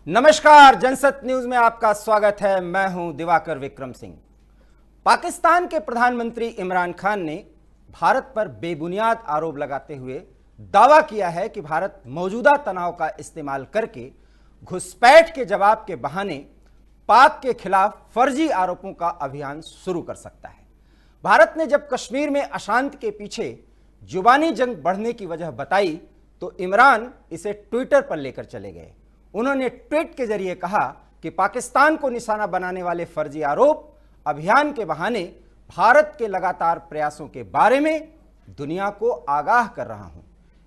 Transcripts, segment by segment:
नमस्कार, जनसत न्यूज में आपका स्वागत है। मैं हूं दिवाकर विक्रम सिंह। पाकिस्तान के प्रधानमंत्री इमरान खान ने भारत पर बेबुनियाद आरोप लगाते हुए दावा किया है कि भारत मौजूदा तनाव का इस्तेमाल करके घुसपैठ के जवाब के बहाने पाक के खिलाफ फर्जी आरोपों का अभियान शुरू कर सकता है। भारत ने जब कश्मीर में अशांति के पीछे जुबानी जंग बढ़ने की वजह बताई तो इमरान इसे ट्विटर पर लेकर चले गए। उन्होंने ट्वीट के जरिए कहा कि पाकिस्तान को निशाना बनाने वाले फर्जी आरोप अभियान के बहाने भारत के लगातार प्रयासों के बारे में दुनिया को आगाह कर रहा हूं।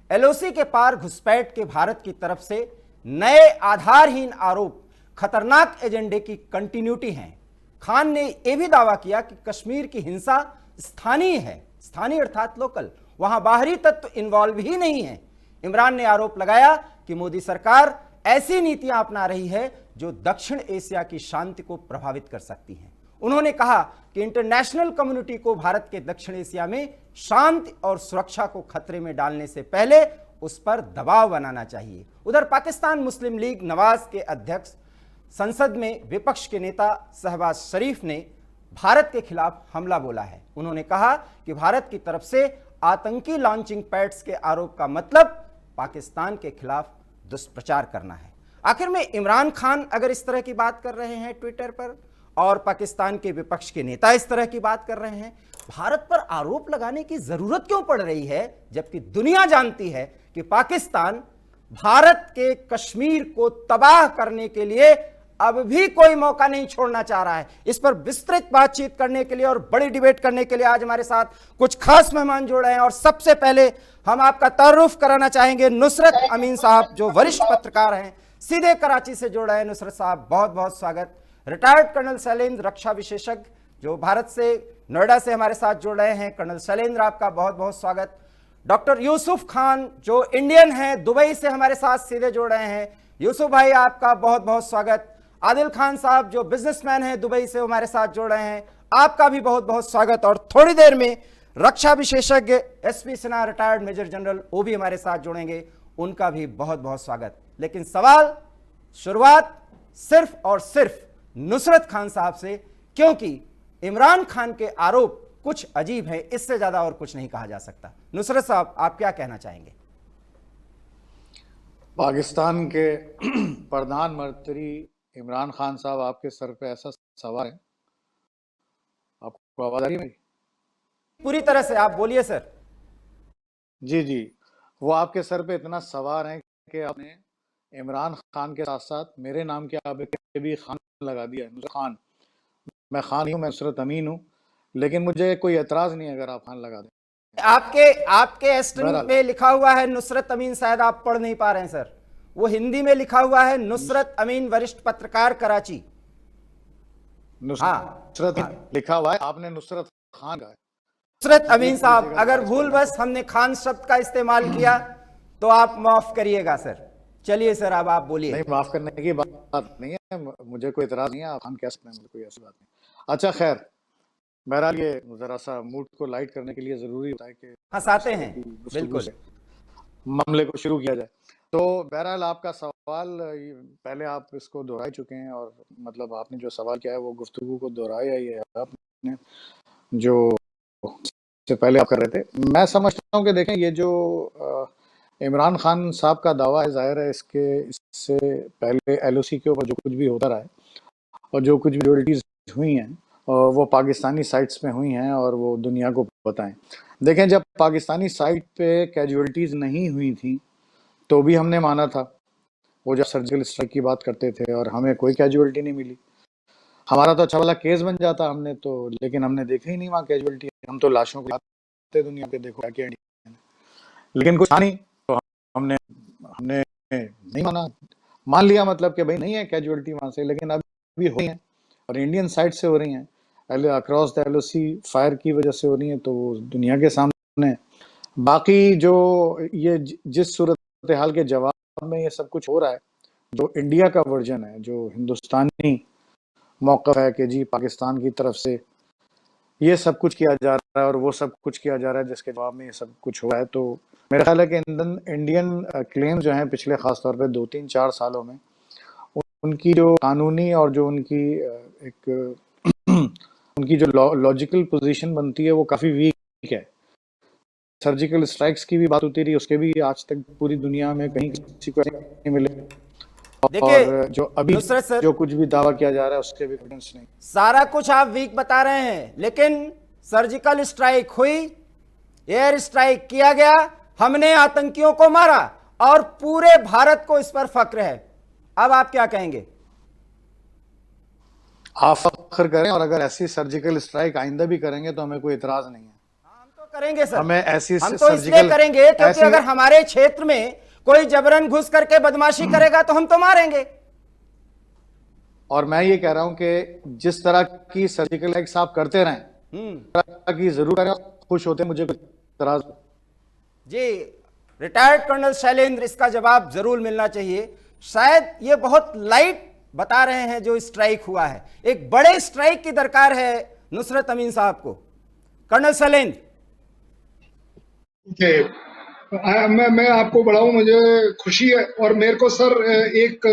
एलओसी के पार घुसपैठ के भारत की तरफ से नए आधारहीन आरोप खतरनाक एजेंडे की कंटिन्यूटी हैं। खान ने यह भी दावा किया कि कश्मीर की हिंसा स्थानीय है, स्थानीय अर्थात लोकल, वहां बाहरी तत्व इन्वॉल्व ही नहीं है। इमरान ने आरोप लगाया कि मोदी सरकार ऐसी नीतियां अपना रही है जो दक्षिण एशिया की शांति को प्रभावित कर सकती हैं। उन्होंने कहा कि इंटरनेशनल कम्युनिटी को भारत के दक्षिण एशिया में शांति और सुरक्षा को खतरे में डालने से पहले उस पर दबाव बनाना चाहिए। उधर पाकिस्तान मुस्लिम लीग नवाज के अध्यक्ष संसद में विपक्ष के नेता शहबाज शरीफ ने भारत के खिलाफ हमला बोला है। उन्होंने कहा कि भारत की तरफ से आतंकी लॉन्चिंग पैड्स के आरोप का मतलब पाकिस्तान के खिलाफ दुष्प्रचार करना है। आखिर में इमरान खान अगर इस तरह की बात कर रहे हैं ट्विटर पर और पाकिस्तान के विपक्ष के नेता इस तरह की बात कर रहे हैं, भारत पर आरोप लगाने की जरूरत क्यों पड़ रही है, जबकि दुनिया जानती है कि पाकिस्तान भारत के कश्मीर को तबाह करने के लिए अब भी कोई मौका नहीं छोड़ना चाह रहा है। इस पर विस्तृत बातचीत करने के लिए और बड़ी डिबेट करने के लिए आज हमारे साथ कुछ खास मेहमान जुड़ रहे हैं और सबसे पहले हम आपका तारुफ कराना चाहेंगे नुसरत अमीन साहब, जो वरिष्ठ पत्रकार हैं, सीधे कराची से जुड़ रहे हैं। नुसरत साहब, बहुत बहुत स्वागत। रिटायर्ड कर्नल शैलेंद्र, रक्षा विशेषज्ञ, जो भारत से नोएडा से हमारे साथ जुड़ रहे हैं। कर्नल शैलेंद्र, आपका बहुत बहुत स्वागत। डॉक्टर यूसुफ खान, जो इंडियन हैं, दुबई से हमारे साथ सीधे जुड़ रहे हैं। यूसुफ भाई, आपका बहुत बहुत स्वागत। आदिल खान साहब, जो बिजनेसमैन हैं, दुबई से हमारे साथ जुड़ रहे हैं, आपका भी बहुत बहुत स्वागत। और थोड़ी देर में रक्षा विशेषज्ञ SP Sinha, retired major general, वो भी हमारे साथ जुड़ेंगे, उनका भी बहुत बहुत स्वागत। लेकिन सवाल शुरुआत सिर्फ और सिर्फ नुसरत खान साहब से, क्योंकि इमरान खान के आरोप कुछ अजीब है, इससे ज्यादा और कुछ नहीं कहा जा सकता। नुसरत साहब, आप क्या कहना चाहेंगे? पाकिस्तान के प्रधानमंत्री इमरान खान साहब, आपके सर पे ऐसा सवार है, आपको आवाज आ रही है मेरी? पूरी तरह से आप बोलिए सर। जी जी, वो आपके सर पे इतना सवार है कि आपने इमरान खान के साथ साथ मेरे नाम के आगे भी खान लगा दिया है, नुसरत खान। मैं खान नहीं हूँ, मैं नुसरत अमीन हूँ, लेकिन मुझे कोई एतराज नहीं अगर आप खान लगा दें। आपके स्क्रीन पे लिखा हुआ है नुसरत अमीन, शायद आप पढ़ नहीं पा रहे हैं सर। वो हिंदी में लिखा हुआ है नुसरत अमीन, वरिष्ठ पत्रकार, कराची। नुसरत लिखा हुआ है, आपने नुसरत खान कहा है। नुसरत अमीन साहब, अगर भूल बस हमने खान शब्द का इस्तेमाल किया तो आप माफ करिएगा सर। चलिए सर, अब आप बोलिए। नहीं, माफ करने की बात नहीं है, मुझे कोई इतराज नहीं है, आप खान कह सकते हैं, मुझे कोई ऐसी बात नहीं। अच्छा, खैर, बहरहाल ये जरा सा मूड को लाइट करने के लिए जरूरी होता है कि हंसाते हैं, बिल्कुल, मामले को शुरू किया जाए। तो बहरहाल आपका सवाल पहले आप इसको दोहरा चुके हैं, और मतलब आपने जो सवाल किया है वो गुफ्तगू को दोहराया ही है आपने, जो से पहले आप कर रहे थे। मैं समझता हूँ कि देखें, ये जो इमरान खान साहब का दावा है, जाहिर है इससे पहले एलओसी के ऊपर जो कुछ भी होता रहा है और जो कुछ मैजॉरिटीज हुई हैं वो पाकिस्तानी साइट्स में हुई हैं और वो दुनिया को बताएं। देखें, जब पाकिस्तानी साइट पे कैजुअलिटीज़ नहीं हुई थी तो भी हमने माना था, वो जब सर्जिकल स्ट्राइक की बात करते थे और हमें कोई कैजुअलिटी नहीं मिली। हमारा तो अच्छा वाला केस बन जाता, हमने तो, लेकिन हमने देखा ही नहीं वहाँ कैजुअलिटी। हम तो लाशों को लाते दुनिया पे, देखो क्या, लेकिन कुछ था नहीं, तो हमने हमने नहीं माना, मान लिया मतलब कि भाई नहीं है कैजुअलिटी वहाँ से। लेकिन अभी हो रही है और इंडियन साइड से हो रही हैं, अक्रॉस द एलओसी फायर की वजह से हो रही है, तो वो दुनिया के सामने। बाकी जो ये जिस सूरत हाल के जवाब में ये सब कुछ हो रहा है, जो इंडिया का वर्जन है, जो हिंदुस्तानी मौक़िफ़ है कि जी पाकिस्तान की तरफ से ये सब कुछ किया जा रहा है और वो सब कुछ किया जा रहा है, जिसके जवाब में ये सब कुछ हुआ है, तो मेरा ख्याल है कि इंडियन क्लेम जो हैं पिछले ख़ास तौर पे 2-3-4 सालों में, उनकी जो कानूनी और जो उनकी एक उनकी जो लॉजिकल पोजीशन बनती है वो काफ़ी वीक है। सर्जिकल स्ट्राइक्स की भी बात होती रही, उसके भी आज तक पूरी दुनिया में कहीं किसी को नहीं मिले। देखिए और जो अभी नुसरत सर, जो कुछ भी दावा किया जा रहा है उसके भी एविडेंस नहीं। सारा कुछ आप वीक बता रहे हैं, लेकिन सर्जिकल स्ट्राइक हुई, एयर स्ट्राइक किया गया, हमने आतंकियों को मारा और पूरे भारत को इस पर फक्र है। अब आप क्या कहेंगे? आप फख्र करें, और अगर ऐसी सर्जिकल स्ट्राइक आइंदा भी करेंगे तो हमें कोई इतराज नहीं है। हम तो करेंगे सर, हमें ऐसी हम तो इसलिए करेंगे क्योंकि अगर हमारे क्षेत्र में कोई जबरन घुस करके बदमाशी करेगा तो हम तो मारेंगे। और मैं ये कह रहा हूं कि जिस तरह की सर्जिकल स्ट्राइक्स आप करते रहें, तरह की जरूर करें, खुश होते, मुझे इतराज। जी, रिटायर्ड कर्नल शैलेंद्र, इसका जवाब जरूर मिलना चाहिए। शायद ये बहुत लाइट बता रहे हैं जो स्ट्राइक हुआ है, एक बड़े स्ट्राइक की दरकार है नुसरत अमीन साहब को। कर्नल शैलेंद्र। मैं आपको बढ़ाऊं, मुझे खुशी है। और मेरे को सर एक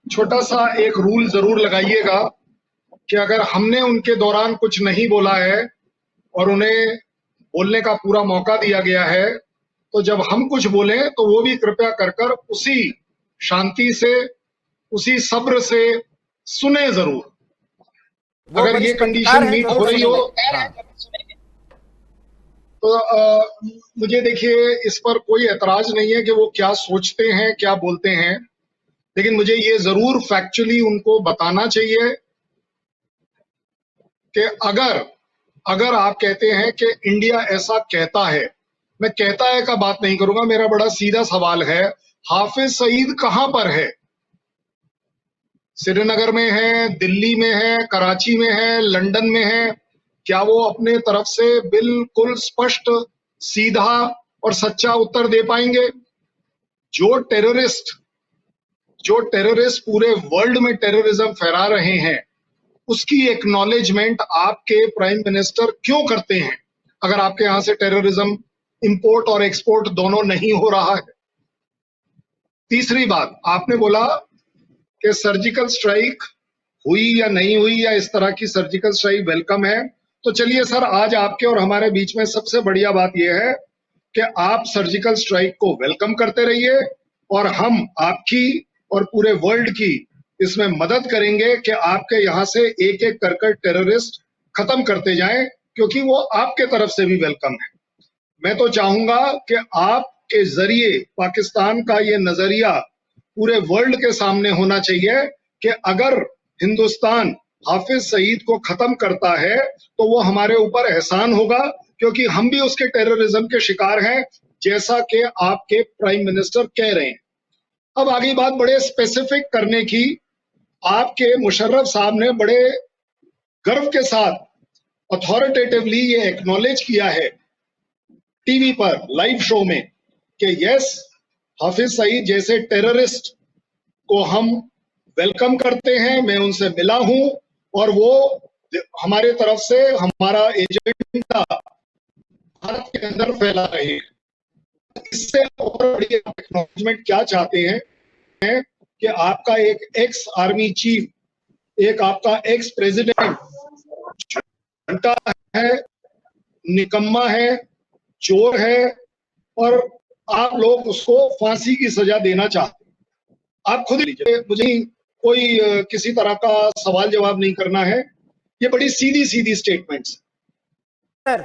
छोटा सा एक रूल जरूर लगाइएगा कि अगर हमने उनके दौरान कुछ नहीं बोला है और उन्हें बोलने का पूरा मौका दिया गया है, तो जब हम कुछ बोलें तो वो भी कृपया कर उसी शांति से, उसी सब्र से सुने जरूर। अगर ये कंडीशन मीट हो रही हो तो मुझे देखिए इस पर कोई एतराज नहीं है कि वो क्या सोचते हैं, क्या बोलते हैं, लेकिन मुझे ये जरूर फैक्चुअली उनको बताना चाहिए कि अगर आप कहते हैं कि इंडिया ऐसा कहता है, मैं कहता है का बात नहीं करूंगा, मेरा बड़ा सीधा सवाल है, हाफिज सईद कहां पर है? श्रीनगर में है, दिल्ली में है, कराची में है, लंदन में है? क्या वो अपने तरफ से बिल्कुल स्पष्ट, सीधा और सच्चा उत्तर दे पाएंगे? जो टेररिस्ट पूरे वर्ल्ड में टेररिज्म फैला रहे हैं, उसकी एक्नॉलेजमेंट आपके प्राइम मिनिस्टर क्यों करते हैं, अगर आपके यहां से टेररिज्म इंपोर्ट और एक्सपोर्ट दोनों नहीं हो रहा है? तीसरी बात, आपने बोला कि सर्जिकल स्ट्राइक हुई या नहीं हुई, या इस तरह की सर्जिकल स्ट्राइक वेलकम है। तो चलिए सर, आज आपके और हमारे बीच में सबसे बढ़िया बात यह है कि आप सर्जिकल स्ट्राइक को वेलकम करते रहिए और हम आपकी और पूरे वर्ल्ड की इसमें मदद करेंगे कि आपके यहां से एक एक कर टेररिस्ट खत्म करते जाएं, क्योंकि वो आपके तरफ से भी वेलकम है। मैं तो चाहूंगा कि आपके जरिए पाकिस्तान का ये नजरिया पूरे वर्ल्ड के सामने होना चाहिए कि अगर हिंदुस्तान हाफिज सईद को खत्म करता है तो वो हमारे ऊपर एहसान होगा, क्योंकि हम भी उसके टेररिज्म के शिकार हैं, जैसा कि आपके प्राइम मिनिस्टर कह रहे हैं। अब आगे बात बड़े स्पेसिफिक करने की, आपके मुशर्रफ साहब ने बड़े गर्व के साथ अथॉरिटेटिवली ये एक्नॉलेज किया है टीवी पर लाइव शो में कि यस, हाफिज सईद जैसे टेररिस्ट को हम वेलकम करते हैं, मैं उनसे मिला हूं और वो हमारे तरफ से हमारा एजेंडा भारत के अंदर फैला रहे। इससे और बड़ी एक्नॉलेजमेंट क्या चाहते हैं कि आपका एक एक्स आर्मी चीफ, एक आपका एक्स प्रेसिडेंट झंटा है, निकम्मा है, चोर है, और आप लोग उसको फांसी की सजा देना चाहते हैं। आप खुद लीजिए, मुझे कोई किसी तरह का सवाल जवाब नहीं करना है, ये बड़ी सीधी सीधी स्टेटमेंट्स। सर,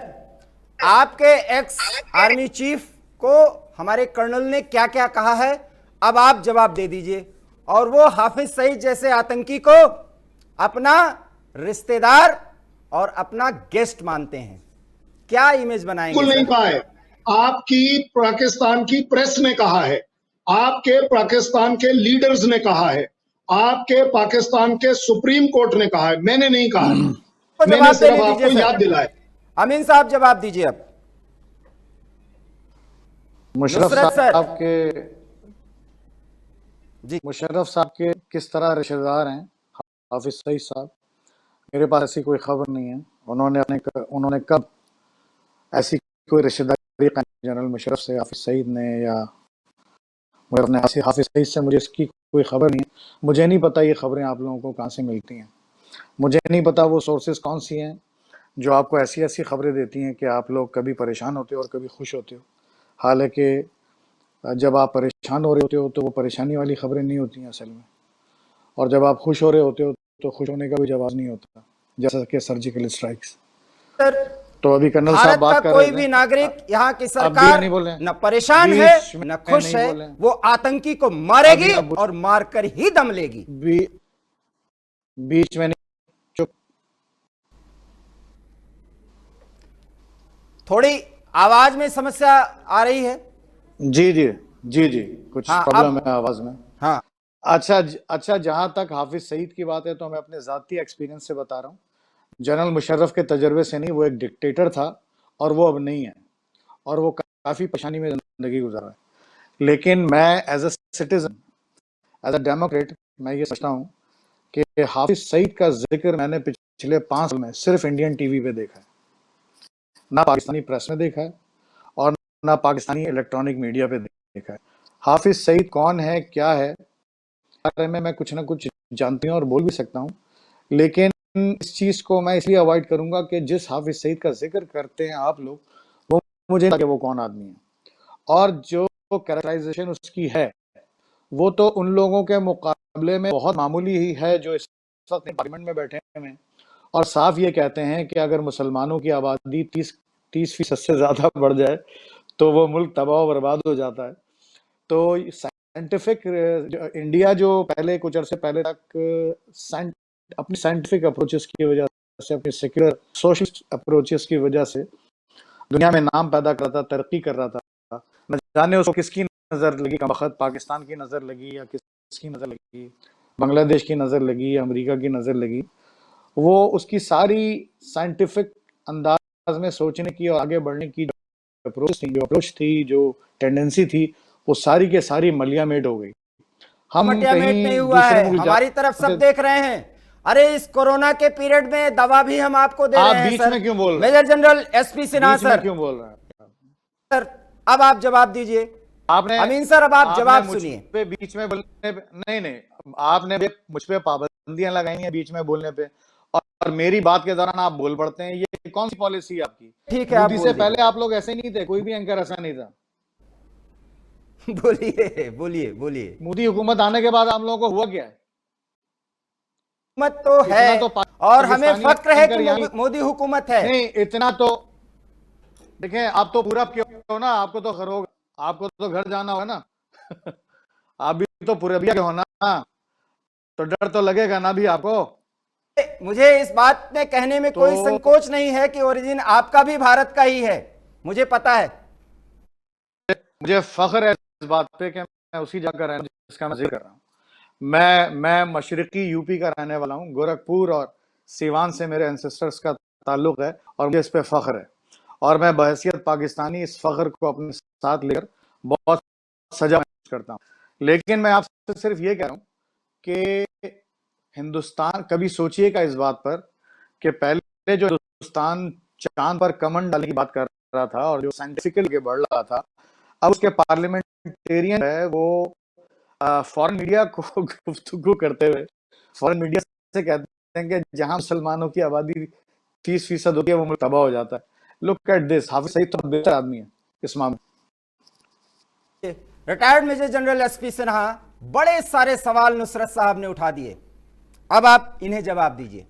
आपके एक्स आर्मी चीफ को हमारे कर्नल ने क्या क्या कहा है, अब आप जवाब दे दीजिए। और वो हाफिज सईद जैसे आतंकी को अपना रिश्तेदार और अपना गेस्ट मानते हैं, क्या इमेज बनाएंगे? बिल्कुल नहीं कहा है, आपकी पाकिस्तान की प्रेस ने कहा है, आपके पाकिस्तान के लीडर्स ने कहा है, आपके पाकिस्तान के सुप्रीम कोर्ट ने कहा है, मैंने नहीं कहा। मैंने सिर्फ आपको याद दिलाया। अमीन साहब जवाब दीजिए। अब मुशर्रफ साहब के किस तरह रिश्तेदार हैं हाफिज सईद साहब, मेरे पास ऐसी कोई खबर नहीं है। उन्होंने कब ऐसी कोई रिश्तेदारी जनरल मुशर्रफ से हाफिज सईद ने, या हाफिज सईद से मुझे इसकी कोई खबर नहीं है। मुझे नहीं पता ये खबरें आप लोगों को कहाँ से मिलती हैं, मुझे नहीं पता वो सोर्सेज कौन सी हैं जो आपको ऐसी ऐसी खबरें देती हैं कि आप लोग कभी परेशान होते हो और कभी खुश होते हो। हालांकि जब आप परेशान हो रहे होते हो तो वो परेशानी वाली खबरें नहीं होती हैं असल में, और जब आप खुश हो रहे होते हो तो खुश होने का कोई जवाब नहीं होता, जैसा कि सर्जिकल स्ट्राइक्स। सर, तो अभी कर्नल भारत साहब का बात कर कोई रहे भी थे, नागरिक, यहाँ की अब सरकार नहीं बोले, न परेशान है बीच न में खुश नहीं है, बोले, वो आतंकी को मारेगी अब और मारकर ही दम लेगी। बीच में नहीं, चुप। थोड़ी आवाज में समस्या आ रही है। जी जी जी जी, कुछ हाँ, प्रॉब्लम है आवाज में। हाँ, अच्छा, जहां तक हाफिज सईद की बात है तो मैं अपने जाती एक्सपीरियंस से बता रहा हूँ, जनरल मुशर्रफ के तजर्बे से नहीं, वो एक डिक्टेटर था और वो अब नहीं है, और वो काफी परेशानी में जिंदगी गुजार रहा है। लेकिन मैं as a citizen, as a democrat, मैं ये समझता हूँ कि हाफिज सईद का जिक्र मैंने पिछले 5 साल में सिर्फ इंडियन टीवी पे देखा है, ना पाकिस्तानी प्रेस में देखा है और ना पाकिस्तानी इलेक्ट्रॉनिक मीडिया पे देखा है। हाफिज सईद कौन है, क्या है, बारे में मैं कुछ ना कुछ जानती हूँ और बोल भी सकता हूँ, लेकिन इस चीज को मैं इसलिए अवॉइड करूंगा कि जिस हाफिज सईद का जिक्र करते हैं आप लोग, वो मुझे नहीं पता कि वो कौन आदमी है, और जो कैरेक्टराइजेशन उसकी है वो तो उन लोगों के मुकाबले में बहुत मामूली ही है जो इस वक्त पार्लियामेंट में बैठे हैं और साफ ये कहते हैं कि अगर मुसलमानों की आबादी 30% से ज्यादा बढ़ जाए तो वो मुल्क तबाह बर्बाद हो जाता है। तो साइंटिफिक इंडिया जो पहले कुछ अर्से पहले तक अपनी साइंटिफिक अप्रोचेस की वजह से, अपनी सेक्युलर सोशल अप्रोचेस की वजह से दुनिया में नाम पैदा कर रहा था, तरक्की कर रहा था, न जाने उसको किसकी नजर लगी, कमबख्त पाकिस्तान की नजर लगी या किसकी नजर लगी, बांग्लादेश की नजर लगी या अमेरिका की नजर लगी, वो उसकी सारी साइंटिफिक अंदाज में सोचने की और आगे बढ़ने की अप्रोच थी, जो टेंडेंसी थी, वो सारी के सारी मलियामेट हो गई। हम मटियामेट नहीं कहीं हुआ दूसरे है, मुल्क हमारी तरफ सब देख रहे हैं। अरे इस कोरोना के पीरियड में दवा भी हम आपको दे आप रहे हैं बीच सर। में क्यों बोल रहे हैं? मेजर जनरल एसपी सिन्हा बीच में सर, क्यों बोल रहे हैं सर अब आप जवाब दीजिए। आपने? अमीन सर, अब आप जवाब मुझ सुनिए। पे बीच में बोलने पे नहीं, आपने मुझ पे पाबंदियां लगाई हैं बीच में बोलने पे, और मेरी बात के दौरान आप बोल पड़ते हैं, ये कौन सी पॉलिसी है आपकी? ठीक है, आप मोदी बोल से दीजिए। पहले आप लोग ऐसे नहीं थे, कोई भी एंकर ऐसा नहीं था। बोलिए बोलिए बोलिए। मोदी हुकूमत आने के बाद हम लोगों को हुआ क्या है? हुकूमत तो इतना है तो और हमें फक्र है एंकर कि मोदी हुकूमत है। नहीं, इतना तो देखें, आप तो पूरब के हो ना, आपको तो घर जाना होगा ना आप भी तो पूरबिया के हो ना, तो डर तो लगेगा ना भी आपको। मुझे इस बात में कहने में कोई संकोच नहीं है कि ओरिजिन आपका भी भारत का ही है, मुझे पता है। मुझे फख्र है इस बात पे कि मैं उसी जगह का रहने जिसका मैं जिक्र कर रहा हूँ। मैं मशरकी यूपी का रहने वाला हूँ, गोरखपुर और सीवान से मेरे एंसेस्टर्स का ताल्लुक है और मुझे इस पे फख्र है, और मैं बहैसियत पाकिस्तानी इस फख्र को अपने साथ लेकर बहुत सजा महसूस करता हूँ। लेकिन मैं आपसे सिर्फ ये कह रहा हूँ कि हिंदुस्तान, कभी सोचिएगा इस बात पर कि पहले जो हिंदुस्तान चांद पर कमंड डालने की बात कर रहा था और जो साइंटिफिकली बढ़ रहा था, अब उसके पार्लियामेंटेरियन है वो फॉरेन मीडिया को गुफ्तगू करते हुए फॉरेन मीडिया से कहते हैं कि जहां मुसलमानों की आबादी 30% होती है वो मुल्क तबाह हो जाता है। Look at this, Hafiz Saeed तो बेहतर आदमी है इस मामले। Retired major general SP Sinha, बड़े सारे सवाल नुसरत साहब ने उठा दिए, अब आप इन्हें जवाब दीजिए।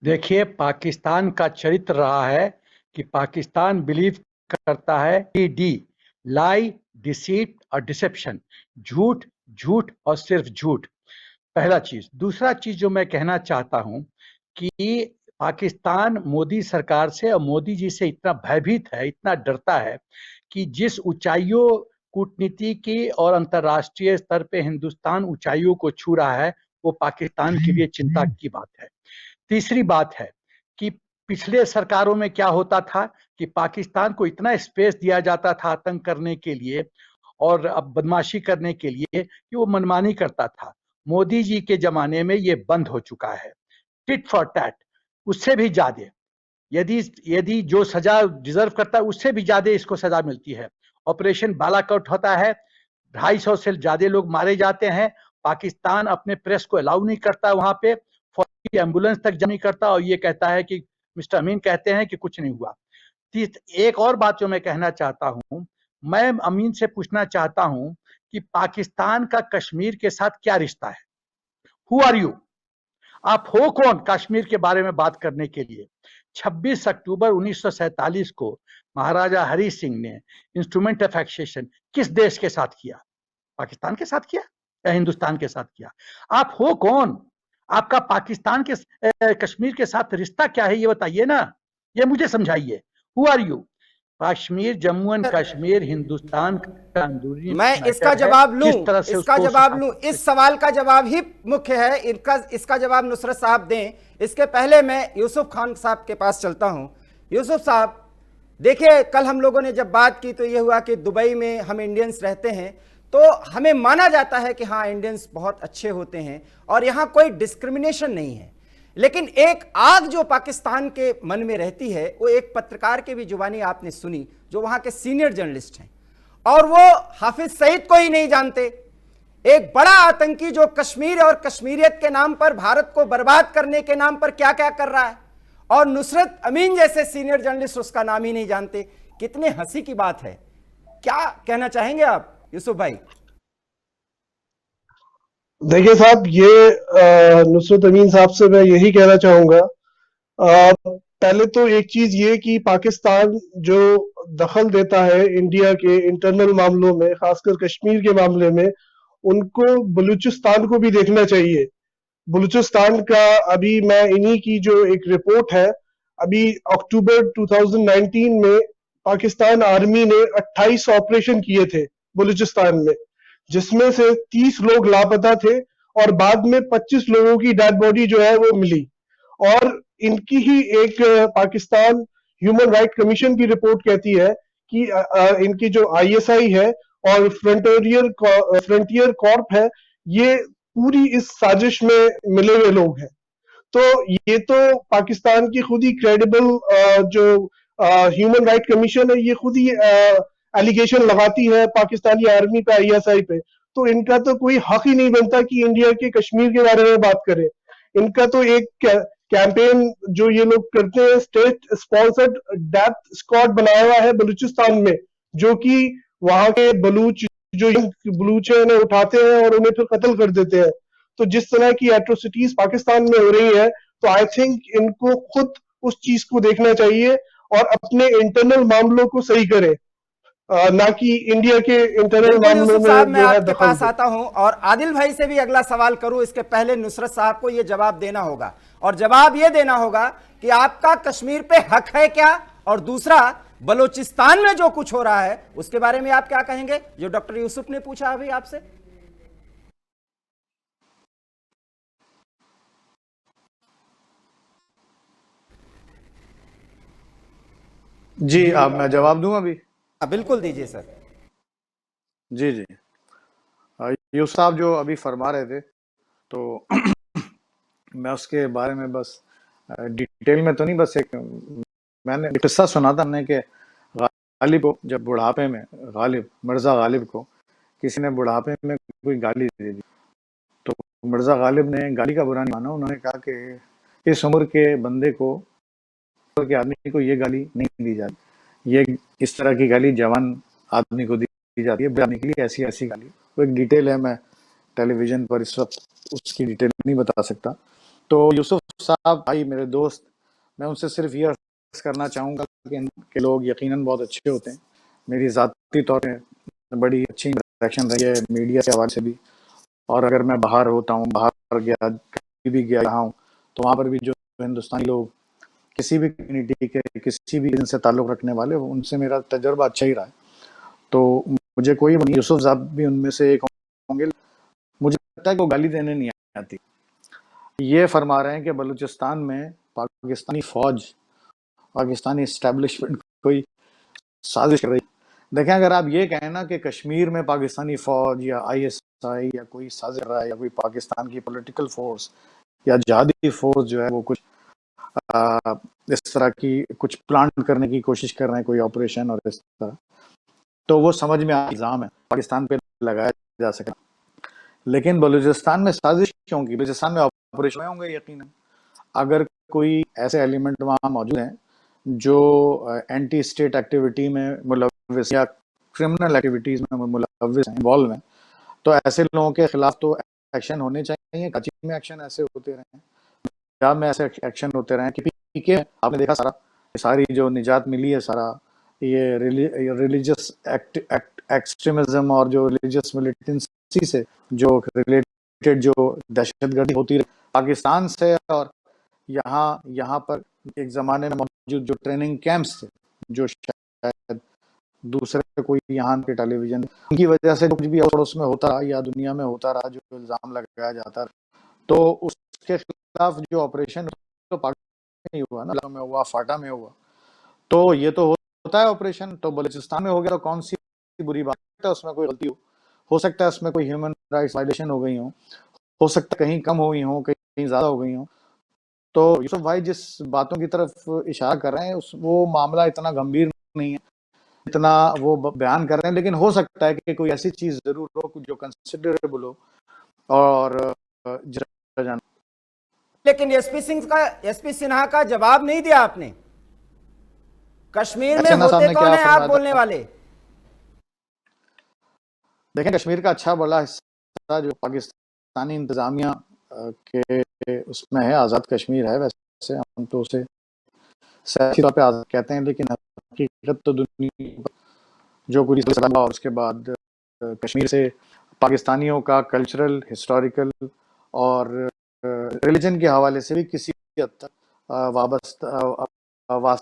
देखिए, पाकिस्तान का चरित्र रहा है कि पाकिस्तान बिलीव करता है कि लाई, डिसीट और डिसेप्शन, झूठ झूठ और सिर्फ झूठ, पहला चीज। दूसरा चीज जो मैं कहना चाहता हूं कि पाकिस्तान मोदी सरकार से और मोदी जी से इतना भयभीत है, इतना डरता है कि जिस ऊंचाइयों कूटनीति की और अंतर्राष्ट्रीय स्तर पे हिंदुस्तान ऊंचाइयों को छू रहा है, वो पाकिस्तान के लिए चिंता की बात है। तीसरी बात है कि पिछले सरकारों में क्या होता था कि पाकिस्तान को इतना स्पेस दिया जाता था आतंक करने के लिए और अब बदमाशी करने के लिए कि वो मनमानी करता था। मोदी जी के जमाने में ये बंद हो चुका है। टिट फॉर टैट, उससे भी ज्यादा, यदि जो सजा डिजर्व करता है उससे भी ज्यादा इसको सजा मिलती है। ऑपरेशन बालाकोट होता है, 250 से ज्यादा लोग मारे जाते हैं। पाकिस्तान अपने प्रेस को अलाउ नहीं करता वहां पे, फौजी एम्बुलेंस तक जा नहीं करता, और ये कहता है कि मिस्टर अमीन कहते हैं कि कुछ नहीं हुआ। एक और बात जो मैं कहना चाहता हूं, मैं अमीन से पूछना चाहता हूं कि पाकिस्तान का कश्मीर के साथ क्या रिश्ता है? Who are you? आप हो कौन कश्मीर के बारे में बात करने के लिए? 26 अक्टूबर 1947 को महाराजा हरि सिंह ने इंस्ट्रूमेंट ऑफ एक्सेशन किस देश के साथ किया? पाकिस्तान के साथ किया या हिंदुस्तान के साथ किया? आप हो कौन? आपका पाकिस्तान के कश्मीर के साथ रिश्ता क्या है, ये बताइए ना, ये मुझे समझाइए। Who are you? Kashmir, Jammu and Kashmir Hindustan का अंदरूनी मैं इसका मैटर है। जवाब लूं, किस तरह से इसका उसको जवाब लूं, इस सवाल का जवाब ही मुख्य है। इसका जवाब नुसरत साहब दें। इसके पहले मैं यूसुफ खान साहब के पास चलता हूं। यूसुफ साहब, देखिए, कल हम लोगों ने जब बात की तो यह हुआ कि दुबई में हम इंडियंस रहते हैं, तो हमें माना जाता है कि हाँ, इंडियंस बहुत अच्छे होते हैं और यहां कोई डिस्क्रिमिनेशन नहीं है। लेकिन एक आग जो पाकिस्तान के मन में रहती है, वो एक पत्रकार की भी जुबानी आपने सुनी, जो वहां के सीनियर जर्नलिस्ट हैं, और वो हाफिज सईद को ही नहीं जानते। एक बड़ा आतंकी जो कश्मीर और कश्मीरियत के नाम पर, भारत को बर्बाद करने के नाम पर क्या क्या कर रहा है, और नुसरत अमीन जैसे सीनियर जर्नलिस्ट उसका नाम ही नहीं जानते। कितने हंसी की बात है। क्या कहना चाहेंगे आप यूसुफ भाई? देखिए साहब, ये नुसरत अमीन साहब से मैं यही कहना चाहूंगा। पहले तो एक चीज ये कि पाकिस्तान जो दखल देता है इंडिया के इंटरनल मामलों में, खासकर कश्मीर के मामले में, उनको बलूचिस्तान को भी देखना चाहिए। बलूचिस्तान का अभी मैं इन्हीं की जो एक रिपोर्ट है, अभी अक्टूबर 2019 में पाकिस्तान आर्मी ने 28 ऑपरेशन किए थे बलूचिस्तान में, जिसमें से 30 लोग लापता थे और बाद में 25 लोगों की डेड बॉडी जो है वो मिली। और इनकी ही एक पाकिस्तान ह्यूमन राइट कमीशन की रिपोर्ट कहती है कि इनकी जो आईएसआई है और फ्रंटियर कॉर्प है, ये पूरी इस साजिश में मिले हुए लोग हैं। तो ये तो पाकिस्तान की खुद ही क्रेडिबल जो ह्यूमन राइट कमीशन है, ये खुद ही एलिगेशन लगाती है पाकिस्तानी आर्मी पे, आईएसआई पे। तो इनका तो कोई हक ही नहीं बनता कि इंडिया के कश्मीर के बारे में बात करें। इनका तो एक कैंपेन जो ये लोग करते हैं, स्टेट स्पॉन्सर्ड डेथ स्क्वाड बनाया हुआ है बलूचिस्तान में, जो कि वहां के बलूच जो बलूच है उन्हें उठाते हैं और उन्हें फिर कत्ल कर देते हैं। तो जिस तरह की एट्रोसिटीज पाकिस्तान में हो रही है, तो आई थिंक इनको खुद उस चीज को देखना चाहिए और अपने इंटरनल मामलों को सही करें, ना कि इंडिया के इंटरनल बिल्कुल मामलों यूसुफ साहब, में मैं जो है आपके दखल पास दे। आता हूं और आदिल भाई से भी अगला सवाल करूं। इसके पहले नुसरत साहब को यह जवाब देना होगा, और जवाब यह देना होगा कि आपका कश्मीर पे हक है क्या, और दूसरा, बलूचिस्तान में जो कुछ हो रहा है उसके बारे में आप क्या कहेंगे, जो डॉक्टर यूसुफ ने पूछा अभी आपसे। जी, अब मैं जवाब दूं अभी? बिल्कुल दीजिए सर। जी जी। यूसुफ साहब जो अभी फरमा रहे थे, तो मैं उसके बारे में बस डिटेल में तो नहीं, बस एक मैंने किस्सा सुना था हमने कि गालिब को जब बुढ़ापे में, मिर्ज़ा गालिब को किसी ने बुढ़ापे में कोई गाली दे दी, तो मिर्ज़ा गालिब ने गाली का बुरा नहीं माना। उन्होंने कहा कि इस उम्र के बंदे को, के आदमी को ये गाली नहीं दी जाती, ये इस तरह की गाली जवान आदमी को दी जाती है, बुढ़ाने के लिए ऐसी ऐसी गाली। वो एक डिटेल है, मैं टेलीविजन पर इस वक्त उसकी डिटेल नहीं बता सकता। तो यूसुफ साहब भाई, मेरे दोस्त, मैं उनसे सिर्फ ये अर्ज करना चाहूँगा कि इनके लोग यकीनन बहुत अच्छे होते हैं। मेरी ज़ाती तौर पर बड़ी अच्छी इंटरेक्शन रही है मीडिया के हवाले से भी, और अगर मैं बाहर होता हूँ, बाहर गया, कहीं भी गया रहा हूँ, तो वहाँ पर भी जो हिंदुस्तानी लोग, किसी भी कम्युनिटी के, किसी भी दिन से ताल्लुक़ रखने वाले, उनसे मेरा तजर्बा अच्छा ही रहा है। तो मुझे कोई नहीं, यूसुफ साहब भी उनमें से एक होंगे। मुझे लगता है कि वो गाली देने नहीं आती। ये फरमा रहे हैं कि बलूचिस्तान में पाकिस्तानी फौज, पाकिस्तानी इस्टेब्लिशमेंट कोई साजिश कर रही। देखें, अगर आप ये कहें ना कि कश्मीर में पाकिस्तानी फौज या आईएसआई या कोई साजिश कर रहा है, या कोई पाकिस्तान की पॉलिटिकल फोर्स या जिहादी फोर्स जो है वो कुछ इस तरह की कुछ प्लान करने की कोशिश कर रहे हैं, कोई ऑपरेशन और इस तरह, तो वो समझ में इल्ज़ाम है, पाकिस्तान पे लगाया जा सके। लेकिन बलूचिस्तान में साजिश क्यों की? बलूचिस्तान में ऑपरेशन होंगे यकीनन। अगर कोई ऐसे एलिमेंट वहाँ मौजूद हैं जो एंटी स्टेट एक्टिविटी में मुलव्विस या क्रिमिनल एक्टिविटीज में मुलव्विस हैं, इन्वॉल्व हैं, तो ऐसे लोगों के खिलाफ तो एक्शन होने चाहिए। कराची में एक्शन ऐसे होते रहे हैं, पंजाब में ऐसे एक्शन होते रहे हैं कि पीके आपने देखा सारी जो निजात मिली है, सारा ये रिलीजियस एक्सट्रीमिज्म और जो रिलीजियस मिलिटेंसी से जो रिलेटेड जो दहशतगर्दी होती रही पाकिस्तान से, और यहाँ पर एक ज़माने में मौजूद जो ट्रेनिंग कैंप्स थे, जो शायद दूसरे कोई यहाँ के टेलीविजन, उनकी वजह से कुछ भी अड़ोस में होता रहा या दुनिया में होता रहा, जो इल्ज़ाम लगाया जाता रहा, तो उसके खिलाफ जो ऑपरेशन तो पाकिस्तान में हुआ ना, में हुआ, फाटा में हुआ, तो ये तो होता है ऑपरेशन। तो बलूचिस्तान में हो गया तो कौन सी बुरी बात है? उसमें कोई गलती हो सकता है उसमें कोई ह्यूमन राइट्स वायलेशन हो गई हो सकता है कहीं कम हुई हो, कहीं ज़्यादा हो गई हो। तो यूसुफ भाई जिस बातों की तरफ इशारा कर रहे हैं वो मामला इतना गंभीर नहीं है, इतना वो बयान कर रहे हैं, लेकिन हो सकता है कि कोई ऐसी चीज जरूर हो जो कंसिडरेबल हो और लेकिन एसपी सिन्हा का जवाब नहीं दिया आपने। कश्मीर में होते कौन है आप बोलने वाले? देखें, कश्मीर का अच्छा बड़ा हिस्सा जो पाकिस्तानी इंतजामिया के उसमें है, आज़ाद कश्मीर है। वैसे हम तो उसे सियासी तौर पे आज़ाद कहते हैं, लेकिन हकीकत तो दुनिया जो कुछ और उसके बाद कश्मीर से पाकिस्तानियों का कल्चरल, हिस्टोरिकल और रिलीजन के हवाले से भी किसी हद तक वाबस्ता,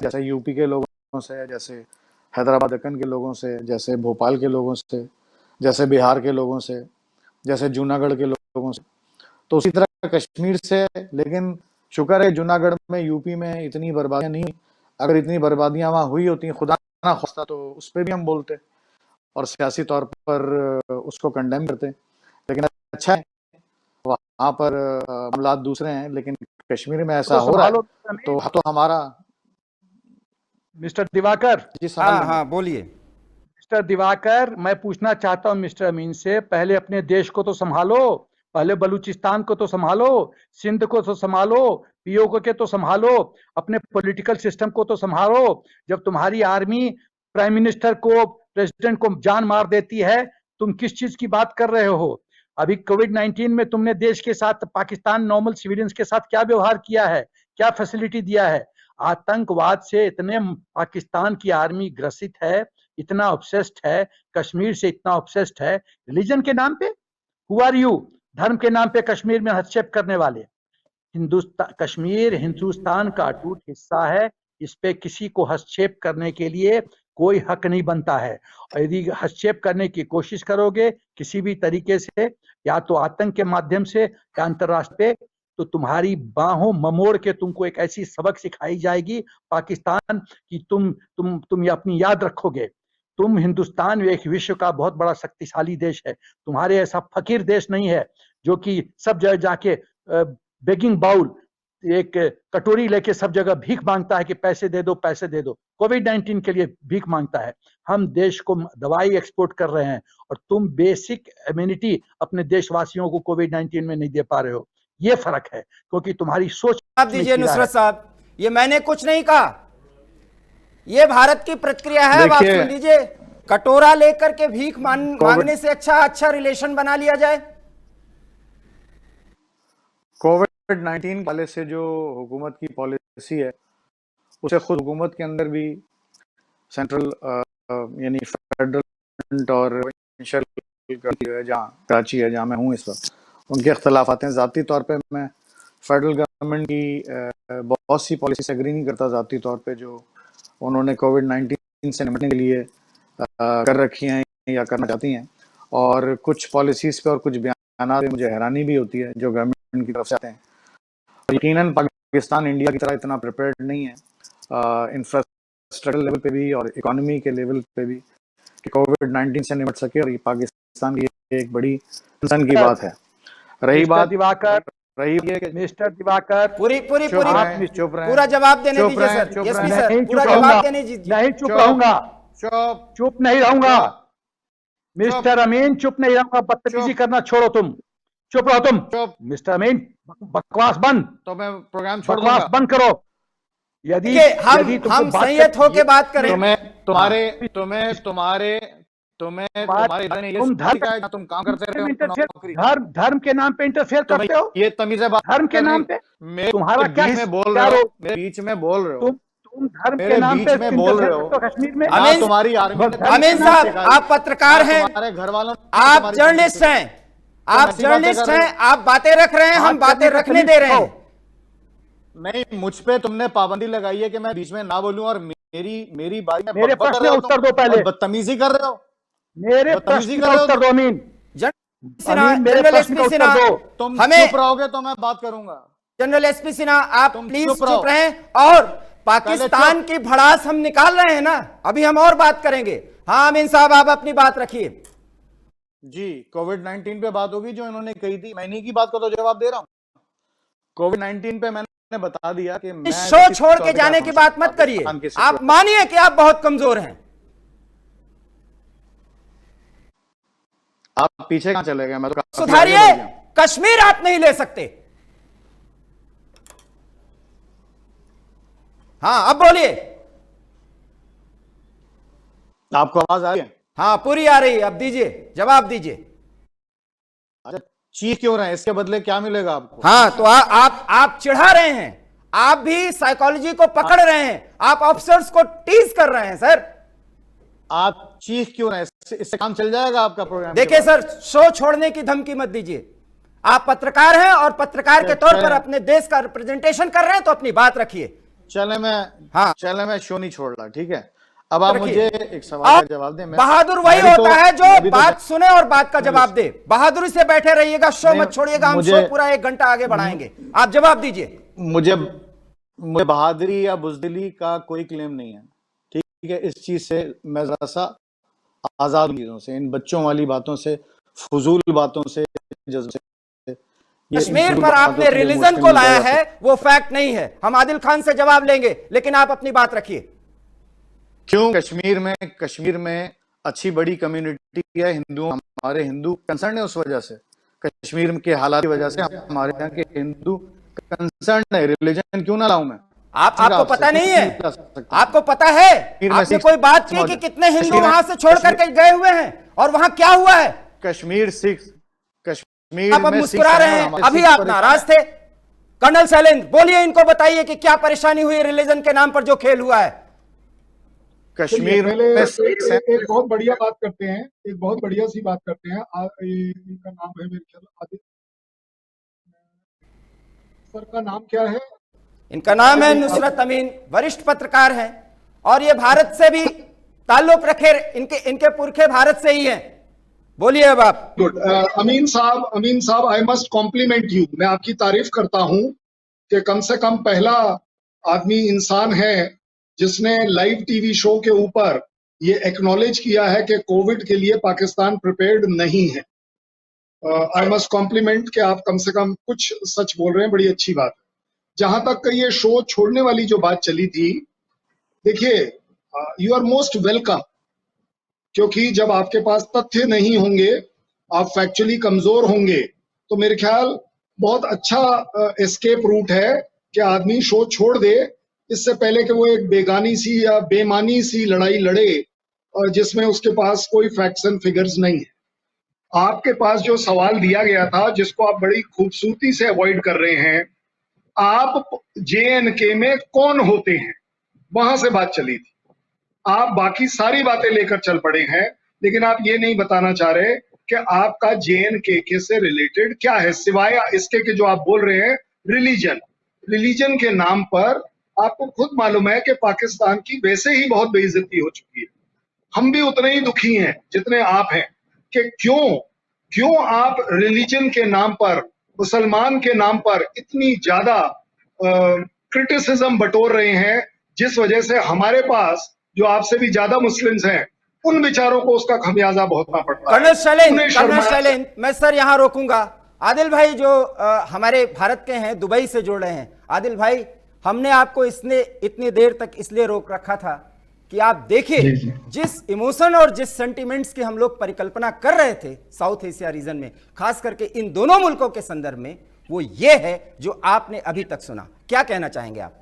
जैसे यूपी के लोगों से, जैसे हैदराबाद दक्कन के लोगों से, जैसे भोपाल के लोगों से, जैसे बिहार के लोगों से, जैसे जूनागढ़ के लोगों से, तो उसी तरह कश्मीर से। लेकिन शुक्र है जूनागढ़ में, यूपी में इतनी बर्बादियां नहीं। अगर इतनी बर्बादियां वहाँ हुई होती, खुदा ना खास्ता, तो उस पर भी हम बोलते और सियासी तौर पर उसको कंडेम करते। लेकिन अच्छा है वहाँ पर मामला दूसरे हैं, लेकिन कश्मीर में ऐसा हो रहा है तो हमारा। मिस्टर दिवाकर जी हाँ बोलिए। मिस्टर दिवाकर, मैं पूछना चाहता हूं मिस्टर अमीन से, पहले अपने देश को तो संभालो, पहले बलूचिस्तान को तो संभालो, सिंध को तो संभालो, पीओके के तो संभालो, अपने पॉलिटिकल सिस्टम को तो संभालो। जब तुम्हारी आर्मी प्राइम मिनिस्टर को, प्रेसिडेंट को जान मार देती है, तुम किस चीज की बात कर रहे हो? अभी कोविड-19 में तुमने देश के साथ, पाकिस्तान नॉर्मल सिविलियंस के साथ क्या व्यवहार किया है, क्या फैसिलिटी दिया है? आतंकवाद से इतने पाकिस्तान की आर्मी ग्रसित है, इतना ऑब्सेस्ड है, कश्मीर से इतना ऑब्सेस्ड है, रिलीजन के नाम पे? Who are you? धर्म के नाम पे कश्मीर में हस्तक्षेप करने वाले। कश्मीर हिंदुस्तान का अटूट हिस्सा है, इस पे किसी को हस्तक्षेप करने के लिए कोई हक नहीं बनता है। और यदि हस्तक्षेप करने की कोशिश करोगे किसी भी तरीके से, या तो आतंक के माध्यम से या अंतरराष्ट्रीय, तो तुम्हारी बाहों ममोड़ के तुमको एक ऐसी सबक सिखाई जाएगी पाकिस्तान की, तुम ये अपनी याद रखोगे। तुम हिंदुस्तान एक विश्व का बहुत बड़ा शक्तिशाली देश है, तुम्हारे ऐसा फकीर देश नहीं है जो कि सब जगह जाके बेगिंग बाउल, एक कटोरी लेके सब जगह भीख मांगता है कि पैसे दे दो, पैसे दे दो। कोविड-19 के लिए भीख मांगता है। हम देश को दवाई एक्सपोर्ट कर रहे हैं और तुम बेसिक इम्यूनिटी अपने देशवासियों को कोविड-19 में नहीं दे पा रहे हो। ये फर्क है, क्योंकि तुम्हारी सोच। आप दीजिए नुसरत साहब, ये मैंने कुछ नहीं कहा, ये भारत की प्रक्रिया है। आप सुन लीजिए, कटोरा लेकर के भीख मांगने से अच्छा रिलेशन बना लिया जाए। कोविड-19 वाले से जो हुकूमत की पॉलिसी है, उसे खुद हुकूमत के अंदर भी सेंट्रल यानी फेडरल और जहाँ कराची है, जहाँ मैं हूँ इस वक्त, उनके अख्तिलाफ़ात हैं। ज़ाती तौर पे मैं फेडरल गवर्नमेंट की बहुत सी पॉलिसी से एग्री नहीं करता, ज़ाती तौर पे जो उन्होंने कोविड-19 से निपटने के लिए कर रखी हैं या करना चाहती हैं। और कुछ पॉलिसीज़ पे और कुछ बयान पे मुझे हैरानी भी होती है जो गवर्नमेंट की तरफ से आते हैं। यकीनन पाकिस्तान इंडिया की तरह इतना प्रिपेयर्ड नहीं है इंफ्रास्ट्रक्चर लेवल पे भी और इकोनॉमी के लेवल पे भी कि कोविड-19 से निपट सके, और ये पाकिस्तान की एक बड़ी कंसर्न की बात है। रही बात दिवाकर, मिस्टर दिवाकर, पूरा जवाब देने दीजिए सर। एसपी सर, पूरा जवाब देने दीजिए। नहीं चुप रहूंगा, चुप नहीं रहूंगा। मिस्टर अमीन चुप नहीं रहूंगा, बदतमीजी चुप। करना छोड़ो तुम, चुप रहो तुम। चुप। मिस्टर अमीन बकवास बंद, तो मैं प्रोग्राम छोड़ बकवास दूंगा। बंद करो। यदि देखिए, यदि तुमको हम बात संयत होके बात करें। तुम्हें तुम्हारे इदारे ने ये तुम धर्म सिखाया है, तुम काम करते रहे हो इंटरफेयर, नौकरी। धर्म के नाम पे इंटरफेयर तुम्हें करते हो, ये तमीज से बात धर्म के करनी- नाम पे मेरे तुम्हारा क्या बीच में बोल क्या रहे हो, रोल? मेरे बीच में बोल रहे हो, तुम धर्म के मेरे नाम बीच पे में बोल रहे इंटरफेयर हो। करते हो कश्मीर में। ना अमीन- तुम्हारी आर्मी ने अमीन तुम्हें साहब, सिखाई, आप पत्रकार ना हैं, तुम्हारे घर वालों ने आप तुम्हारी जर्नलिस्ट हैं, आप ऐसी बातें जर्नलिस्ट कर रहे हैं, आप बातें रख रहे हैं, हम बात बातें करने का रखने तमीज दे रहे हैं। सिखाओ। नहीं, मुझ पे तुमने पाबंदी लगाई है कि मैं बीच में ना बोलूं, और मेरी बारी में मेरे बकबक कर प्रश्न रहे हो उत्तर तुम, दो पहले। और बदतमीजी कर रहे हो। मेरे बदतमीजी प्रश्न कर का रहे हो उत्तर दो अमीन। अमीन, मेरे जनरल प्रश्न का एसपी उत्तर सिन्हा, दो। तुम हमें चुप रहोगे तो मैं बात करूंगा। जनरल एसपी सिन्हा, आप तुम प्लीज चुप रहो। चुप रहें। और पाकिस्तान की भड़ास हम निकाल रहे हैं ना, अभी हम और बात करेंगे। हाँ अमीन साहब, आप अपनी बात रखिए। जी, कोविड-19 पे बात होगी जो इन्होंने कही थी, मैं इन्हीं की बात का तो जवाब दे रहा हूं। कोविड-19 पे मैंने बता दिया कि मैं इस शो छोड़ के जाने की बात मत करिए, पाकिस्तान की आप सिचुएशन- मानिए कि आप बहुत कमजोर हैं। आप पीछे कहां चले गए? मैं तो काफी आगे सुधारिए, बढ़ गया। कश्मीर आप नहीं ले सकते। हाँ अब बोलिए। आपको आवाज आ रही है? हाँ पूरी आ रही है, अब दीजिए, जवाब दीजिए। अच्छा, चीख क्यों रहे हैं? इसके बदले क्या मिलेगा आपको? हाँ तो आप चिढ़ा रहे हैं, आप भी साइकोलॉजी को पकड़ रहे हैं, आप ऑफिसर्स को टीज कर रहे हैं सर। आप चीख क्यों रहे हैं? इससे काम चल जाएगा आपका प्रोग्राम। देखिए सर, शो छोड़ने की धमकी मत दीजिए। आप पत्रकार हैं और पत्रकार के तौर पर अपने देश का रिप्रेजेंटेशन कर रहे हैं, तो अपनी बात रखिए। चले मैं शो नहीं छोड़ रहा, ठीक है? अब आप रखिए। मुझे एक सवाल का जवाब दें। बहादुर वही मैं भी होता है मैं जो भी बात सुने और बात का जवाब दे। बहादुरी से बैठे रहिएगा, शो मत छोड़िएगा, हम शो पूरा 1 घंटा आगे बढ़ाएंगे। आप जवाब दीजिए। मुझे बहादुरी या बुजदिली का कोई क्लेम नहीं है, ठीक है? इस चीज से मैं जरा सा आजाद हूं, चीजों से, इन बच्चों वाली बातों से, फजूल बातों से, जज्बे से। कश्मीर पर आपने रिलीजन को लाया है, वो फैक्ट नहीं है। हम आदिल खान से जवाब लेंगे, लेकिन आप अपनी बात रखिए। क्यों? कश्मीर में अच्छी बड़ी कम्युनिटी है, हिंदुओं, हमारे हिंदू कंसर्न है, उस वजह से कश्मीर के हालात की वजह से हमारे यहाँ के हिंदू कंसर्न है। रिलीजन क्यों ना लाऊं मैं? आपको पता नहीं है? आपको पता है? आपने कोई बात की कि कितने हिंदू वहां से छोड़ करके गए हुए हैं और वहां क्या हुआ है? कश्मीर आप अब मुस्कुरा रहे हैं, अभी आप नाराज थे। कर्नल शैलेंद्र, बोलिए, इनको बताइए कि क्या परेशानी हुई रिलीजन के नाम पर जो खेल हुआ है। कश्मीर पहले में एक बहुत बढ़िया बात करते हैं, एक बहुत बढ़िया सी बात करते हैं। इनका नाम है मेरे ख्याल आदिल सर, का नाम क्या है? इनका नाम है नुसरत अमीन, वरिष्ठ पत्रकार हैं और ये भारत से भी ताल्लुक रखे, इनके पुरखे भारत से ही हैं। बोलिए अब आप। गुड। अमीन साहब, आई मस्ट कॉम्प्लीमेंट यू। मैं आपकी तारीफ करता हूं कि कम से कम पहला आदमी इंसान है जिसने लाइव टीवी शो के ऊपर ये एक्नॉलेज किया है कि कोविड के लिए पाकिस्तान प्रिपेयर्ड नहीं है। आई मस्ट कॉम्प्लीमेंट कि आप कम से कम कुछ सच बोल रहे हैं, बड़ी अच्छी बात है। जहां तक ये शो छोड़ने वाली जो बात चली थी, देखिए, यू आर मोस्ट वेलकम, क्योंकि जब आपके पास तथ्य नहीं होंगे, आप फैक्चुअली कमजोर होंगे, तो मेरे ख्याल बहुत अच्छा एस्केप रूट है कि आदमी शो छोड़ दे, इससे पहले कि वो एक बेगानी सी या बेमानी सी लड़ाई लड़े जिसमें उसके पास कोई फैक्ट्स एंड फिगर्स नहीं है। आपके पास जो सवाल दिया गया था, जिसको आप बड़ी खूबसूरती से अवॉइड कर रहे हैं, आप JNK में कौन होते हैं, वहां से बात चली थी। आप बाकी सारी बातें लेकर चल पड़े हैं, लेकिन आप ये नहीं बताना चाह रहे कि आपका JNK से रिलेटेड क्या है, सिवाय इसके कि जो आप बोल रहे हैं रिलीजन के नाम पर। आपको खुद मालूम है कि पाकिस्तान की वैसे ही बहुत बेइज्जती हो चुकी है। हम भी उतने ही दुखी हैं जितने आप हैं कि क्यों आप रिलीजन के नाम पर, मुसलमान के नाम पर इतनी ज्यादा क्रिटिसिज्म बटोर रहे हैं, जिस वजह से हमारे पास जो आपसे भी ज्यादा मुस्लिम्स हैं, उन बेचारों को उसका खमियाजा भुगतना पड़ता है। कर्नल शैलेंद्र, मैं सर यहां रोकूंगा। आदिल भाई जो हमारे भारत के हैं, दुबई से जुड़ रहे हैं। आदिल भाई, हमने आपको इतनी देर तक इसलिए रोक रखा था कि आप देखिए जी, जी। जिस इमोशन और जिस सेंटिमेंट्स की हम लोग परिकल्पना कर रहे थे साउथ एशिया रीजन में, खास करके इन दोनों मुल्कों के संदर्भ में, वो ये है जो आपने अभी तक सुना। क्या कहना चाहेंगे आप?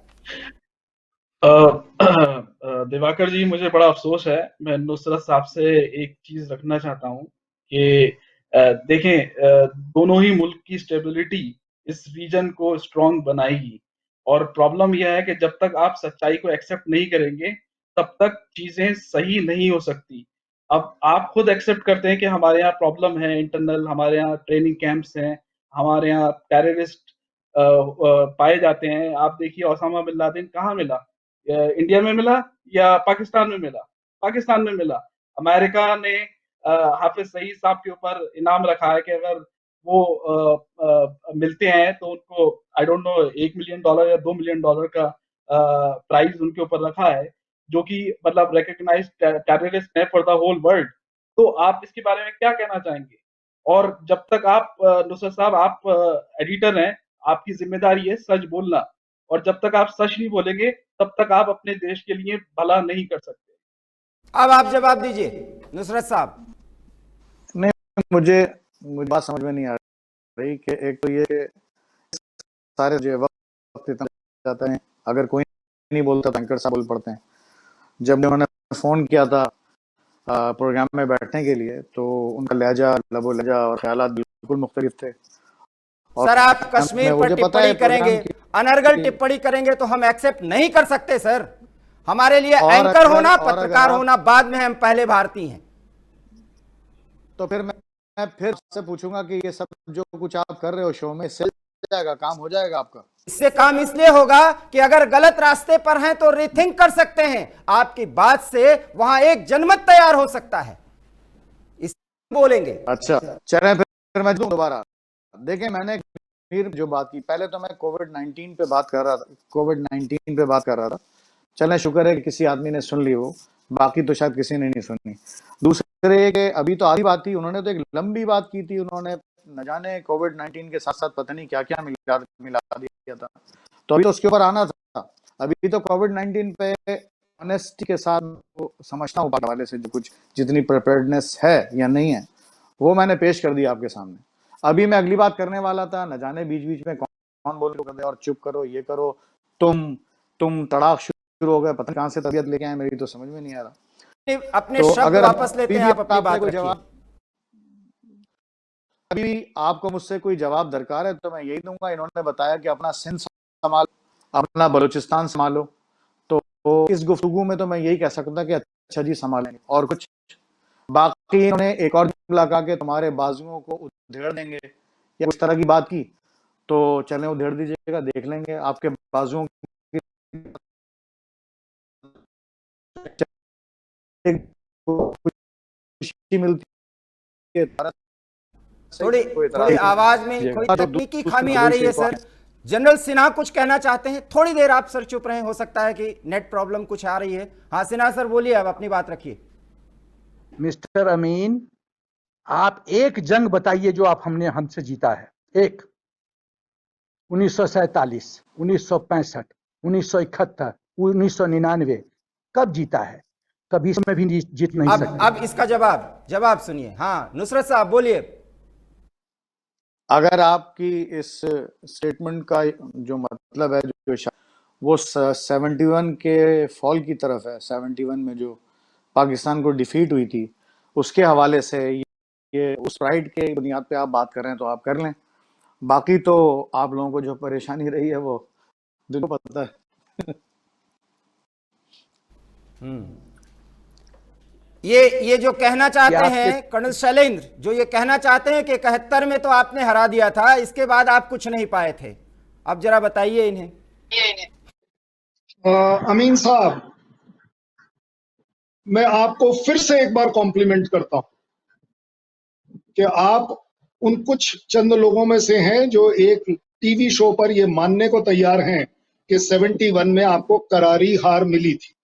दिवाकर जी, मुझे बड़ा अफसोस है। मैं नुसरत साहब से एक चीज रखना चाहता हूँ कि देखें, दोनों ही मुल्क की स्टेबिलिटी इस रीजन को स्ट्रांग बनाएगी, और प्रॉब्लम यह है कि जब तक आप सच्चाई को एक्सेप्ट नहीं करेंगे तब तक चीजें सही नहीं हो सकती। अब आप खुद एक्सेप्ट करते हैं कि हमारे यहाँ प्रॉब्लम है इंटरनल, हमारे यहाँ ट्रेनिंग कैंप्स हैं, हमारे यहाँ टेररिस्ट पाए जाते हैं। आप देखिए ओसामा बिन लादेन कहाँ मिला? इंडिया में मिला या पाकिस्तान में मिला? पाकिस्तान में मिला। अमेरिका ने हाफिज सईद साहब के ऊपर इनाम रखा है कि अगर वो मिलते हैं तो उनको आई डोंट नो $1 मिलियन या $2 मिलियन का प्राइज उनके ऊपर रखा है, जो कि मतलब रिकॉग्नाइज्ड टेररिस्ट है फॉर द होल वर्ल्ड। तो आप इसके बारे में क्या कहना चाहेंगे? और जब तक आप नुसरत साहब, आप एडिटर हैं, आपकी जिम्मेदारी है सच बोलना, और जब तक आप सच नहीं बोलेंगे तब तक आप अपने देश के लिए भला नहीं कर सकते। अब आप जवाब दीजिए नुसरत साहब। नहीं, मुझे बात समझ में नहीं आ रही कि एक तो ये कि सारे जो वक्त इतना जाता है, अगर कोई नहीं बोलता तो एंकर साहब बोल पड़ते हैं। जब उन्होंने फोन किया था प्रोग्राम में बैठने के लिए, तो उनका लहजा, लबो लहजा और ख्यालात बिल्कुल मुख्तलिफ थे। सर, आप कश्मीर पर टिप्पणी करेंगे, अनर्गल टिप्पणी करेंगे तो हम एक्सेप्ट नहीं कर सकते सर। हमारे लिए एंकर होना, पत्रकार होना बाद में, हम पहले भारतीय हैं। तो फिर मैं फिर से पूछूंगा कि ये सब जो कुछ आप कर रहे हो शो में, चल जाएगा, काम हो जाएगा आपका? इससे काम इसलिए होगा कि अगर गलत रास्ते पर हैं तो रिथिंक कर सकते हैं। आपकी बात से वहां एक जनमत तैयार हो सकता है, इस बोलेंगे। अच्छा, चलें फिर मैं दोबारा देखें। मैंने फिर जो बात की, पहले तो मैं कोविड-19 पे बात कर रहा था। चलें, शुक्र है कि किसी आदमी ने सुन ली वो, बाकी तो शायद किसी ने नहीं सुनी। दूसरे के अभी तो आधी बात थी, उन्होंने तो एक लंबी बात की थी। उन्होंने न जाने कोविड-19 के साथ साथ पता नहीं क्या क्या मिला दिया था, तो अभी तो उसके ऊपर आना था। अभी तो कोविड-19 पे ऑनेस्टी के साथ वो समझता हूँ वाले से जो कुछ जितनी प्रिपेयर्डनेस है या नहीं है, वो मैंने पेश कर दिया आपके सामने। अभी मैं अगली बात करने वाला था, न जाने बीच बीच में कौन बोल रहे और चुप करो, ये करो, तुम तड़ाक शुरू हो गए, पता कहां से तबीयत लेके आए, मेरी तो समझ में नहीं आ रहा। अपने तो शब्द अगर वापस लेते हैं, आप अपनी बात रखिए। अभी आपको मुझसे कोई जवाब दरकार है तो मैं यही दूंगा। इन्होंने बताया कि अपना सिंध संभालो, अपना बलूचिस्तान संभालो, तो इस गुफ्तगू में तो मैं यही कह सकता कि अच्छा जी संभालेंगे और कुछ। बाकी इन्होंने एक और लगा के तुम्हारे बाजुओं को उधेड़ देंगे या उस तरह की बात की, तो चलें उधेड़ दीजिएगा, देख लेंगे आपके बाजुओं की खुशी मिलती है। थोड़ी आवाज में कोई तकनीकी खामी आ रही है सर। जनरल सिन्हा कुछ कहना चाहते हैं, थोड़ी देर आप सर चुप रहे, हो सकता है कि नेट प्रॉब्लम कुछ आ रही है। हाँ सिन्हा सर बोलिए, अब अपनी बात रखिए। मिस्टर अमीन, आप एक जंग बताइए जो आप हमसे जीता है। एक 1947, 1965, 1971, 1999, कब जीता है? कभी इसमें भी जीत नहीं सकते। अब इसका जवाब सुनिए। हाँ नुसरत साहब बोलिए। अगर आपकी इस स्टेटमेंट का जो मतलब है, जो वो 71 के फॉल की तरफ है, 71 में जो पाकिस्तान को डिफीट हुई थी, उसके हवाले से ये उस प्राइड के बुनियाद पे आप बात कर रहे हैं तो आप कर लें। बाकी तो आप लोगों को जो परेशानी रही है वो दिल को पता है। ये जो कहना चाहते हैं कर्नल शैलेंद्र, जो ये कहना चाहते हैं कि 71 में तो आपने हरा दिया था, इसके बाद आप कुछ नहीं पाए थे, अब जरा बताइए इन्हें। अमीन साहब, मैं आपको फिर से एक बार कॉम्प्लीमेंट करता हूं कि आप उन कुछ चंद लोगों में से हैं जो एक टीवी शो पर यह मानने को तैयार हैं कि 71 में आपको करारी हार मिली थी।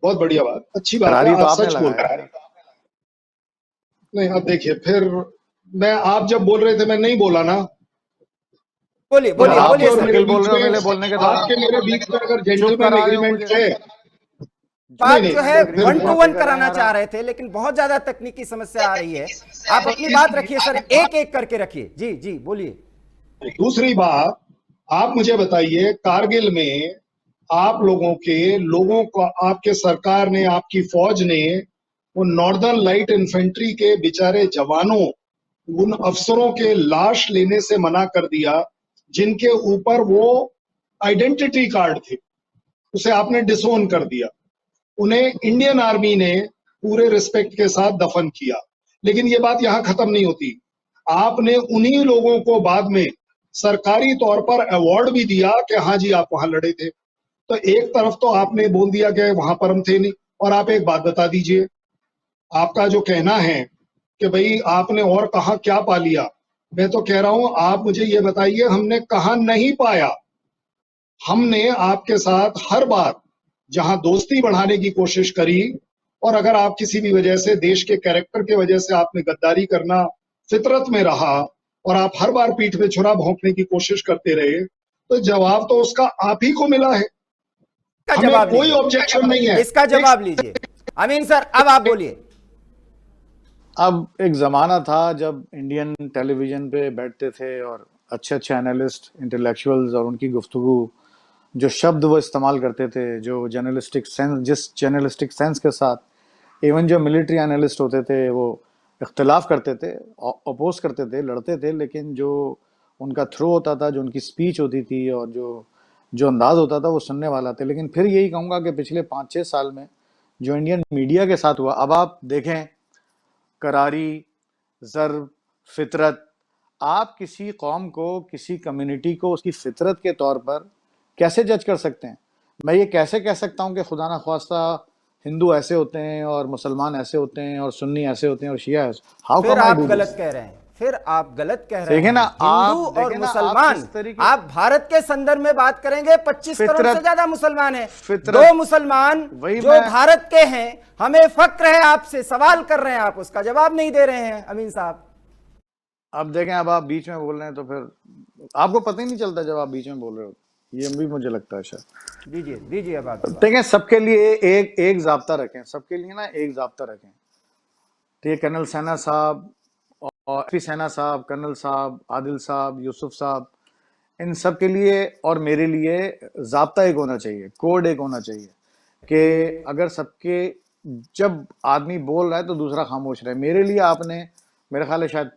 बहुत बढ़िया बात, अच्छी बात है, आप सच बोल रहे हैं। नहीं, अब देखिए, फिर आप जब बोल रहे थे मैं नहीं बोला ना। बोलिए बोलने के बाद आपके मेरे बीच में अगर जेंटलमैन एग्रीमेंट है, बात नहीं, जो है फिर 1 to 1 मैं- कराना चाह रहे थे, लेकिन बहुत ज्यादा तकनीकी समस्या आ रही है। आप अपनी बात रखिए सर, एक एक करके रखिए। जी जी बोलिए। दूसरी बात, आप मुझे बताइए, कारगिल में आप लोगों को आपके सरकार ने, आपकी फौज ने वो नॉर्दर्न लाइट इन्फेंट्री के बेचारे जवानों, उन अफसरों के लाश लेने से मना कर दिया जिनके ऊपर वो आइडेंटिटी कार्ड थे, उसे आपने डिसोन कर दिया। उन्हें इंडियन आर्मी ने पूरे रिस्पेक्ट के साथ दफन किया। लेकिन ये बात यहां खत्म नहीं होती, आपने उन्हीं लोगों को बाद में सरकारी तौर पर अवार्ड भी दिया कि हाँ जी आप वहां लड़े थे। तो एक तरफ तो आपने बोल दिया कि वहां पर हम थे नहीं, और आप एक बात बता दीजिए, आपका जो कहना है कि भाई आपने और कहा क्या पा लिया, मैं तो कह रहा हूं आप मुझे ये बताइए हमने कहा नहीं पाया। हमने आपके साथ हर बार जहां दोस्ती बढ़ाने की कोशिश करी, और अगर आप किसी भी वजह से, देश के कैरेक्टर के वजह से आपने गद्दारी करना फितरत में रहा और आप हर बार पीठ पे छुरा भोंकने की कोशिश करते रहे, तो जवाब तो उसका आप ही को मिला है। इसका हमें जवाब कोई लीजिए, ऑब्जेक्शन नहीं है। इसका जवाब लीजिए। अमीन सर अब आप बोलिए। अब एक ज़माना था जब इंडियन टेलीविज़न पे बैठते थे और अच्छे अच्छे एनालिस्ट, इंटेलेक्चुअल्स और उनकी गुफ्तगू, जो शब्द वो इस्तेमाल करते थे, जो जर्नलिस्टिक सेंस, जिस जर्नलिस्टिक सेंस के साथ इवन जो मिलिट्री एनालिस्ट होते थे वो इख्तलाफ करते थे, अपोज करते थे, लड़ते थे, लेकिन जो उनका थ्रो होता था, जो उनकी स्पीच होती थी और जो जो अंदाज होता था वो सुनने वाला थे। लेकिन फिर यही कहूँगा कि पिछले 5-6 साल में जो इंडियन मीडिया के साथ हुआ, अब आप देखें करारी, ज़र्ब, फितरत, आप किसी कौम को, किसी कम्युनिटी को उसकी फितरत के तौर पर कैसे जज कर सकते हैं? मैं ये कैसे कह सकता हूँ कि खुदा ना ख्वास्ता हिंदू ऐसे होते हैं और मुसलमान ऐसे होते हैं और सुन्नी ऐसे होते हैं और शिया ऐसे? हाउ फिर कम आई आप डू गलत दिस? कह रहे हैं, फिर आप गलत कह रहे देखें हैं। ना, आप हिंदू और देखें ना, आप मुसलमान, किस तरीके आप भारत के संदर्भ में बात करेंगे, 25 करोड़ से फितरत, ज्यादा मुसलमान हैं। फितरत, 2 मुसलमान वही जो मैं भारत के हैं, हमें फक्र है आपसे, सवाल कर रहे हैं, आप उसका जवाब नहीं दे रहे हैं अमीन साहब। अब देखें, अब आप बीच में बोल रहे हैं तो फिर आपको पता ही नहीं चलता जब आप बीच में बोल रहे हो। ये भी मुझे लगता है शायद। दीजिए दीजिए अब आप जवाब। देखें, सबके लिए एक एक जाब्ता रखें, सबके लिए ना एक जाब्ता रखें। तो ये कर्नल सैना साहब और एसपी सैना साहब, कर्नल साहब, आदिल साहब, यूसुफ साहब, इन सब के लिए और मेरे लिए जाब्ता एक होना चाहिए, कोड एक होना चाहिए कि अगर सबके, जब आदमी बोल रहा है तो दूसरा खामोश रहे। मेरे लिए आपने, मेरा ख्याल है शायद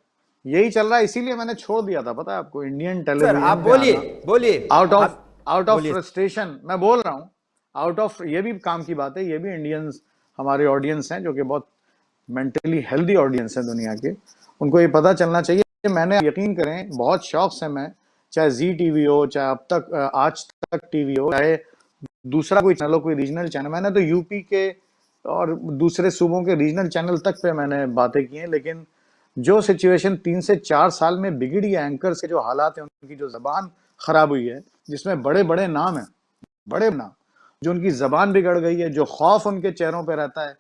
यही चल रहा है, इसीलिए मैंने छोड़ दिया था, पता है आपको, इंडियन सर आप टेलीविजन पे बोलिए आना। बोलिए आउट ऑफ आप बोलिए। फ्रस्ट्रेशन मैं बोल रहा हूँ, आउट ऑफ, ये भी काम की बात है, ये भी इंडियंस हमारे ऑडियंस हैं जो कि बहुत मेंटली हेल्दी ऑडियंस है दुनिया के, उनको ये पता चलना चाहिए। मैंने, यकीन करें, बहुत शौक से मैं, चाहे जी टीवी हो, चाहे अब तक आज तक टीवी हो, चाहे दूसरा कोई चैनल हो, कोई रीजनल चैनल, मैंने तो यूपी के और दूसरे सूबों के रीजनल चैनल तक पे मैंने बातें की हैं। लेकिन जो सिचुएशन 3 से 4 साल में बिगड़ी है, एंकर्स के जो हालात हैं, उनकी जो जबान खराब हुई है, जिसमें बड़े बड़े नाम हैं, बड़े नाम, जो उनकी जबान बिगड़ गई है, जो खौफ उनके चेहरों पे रहता है,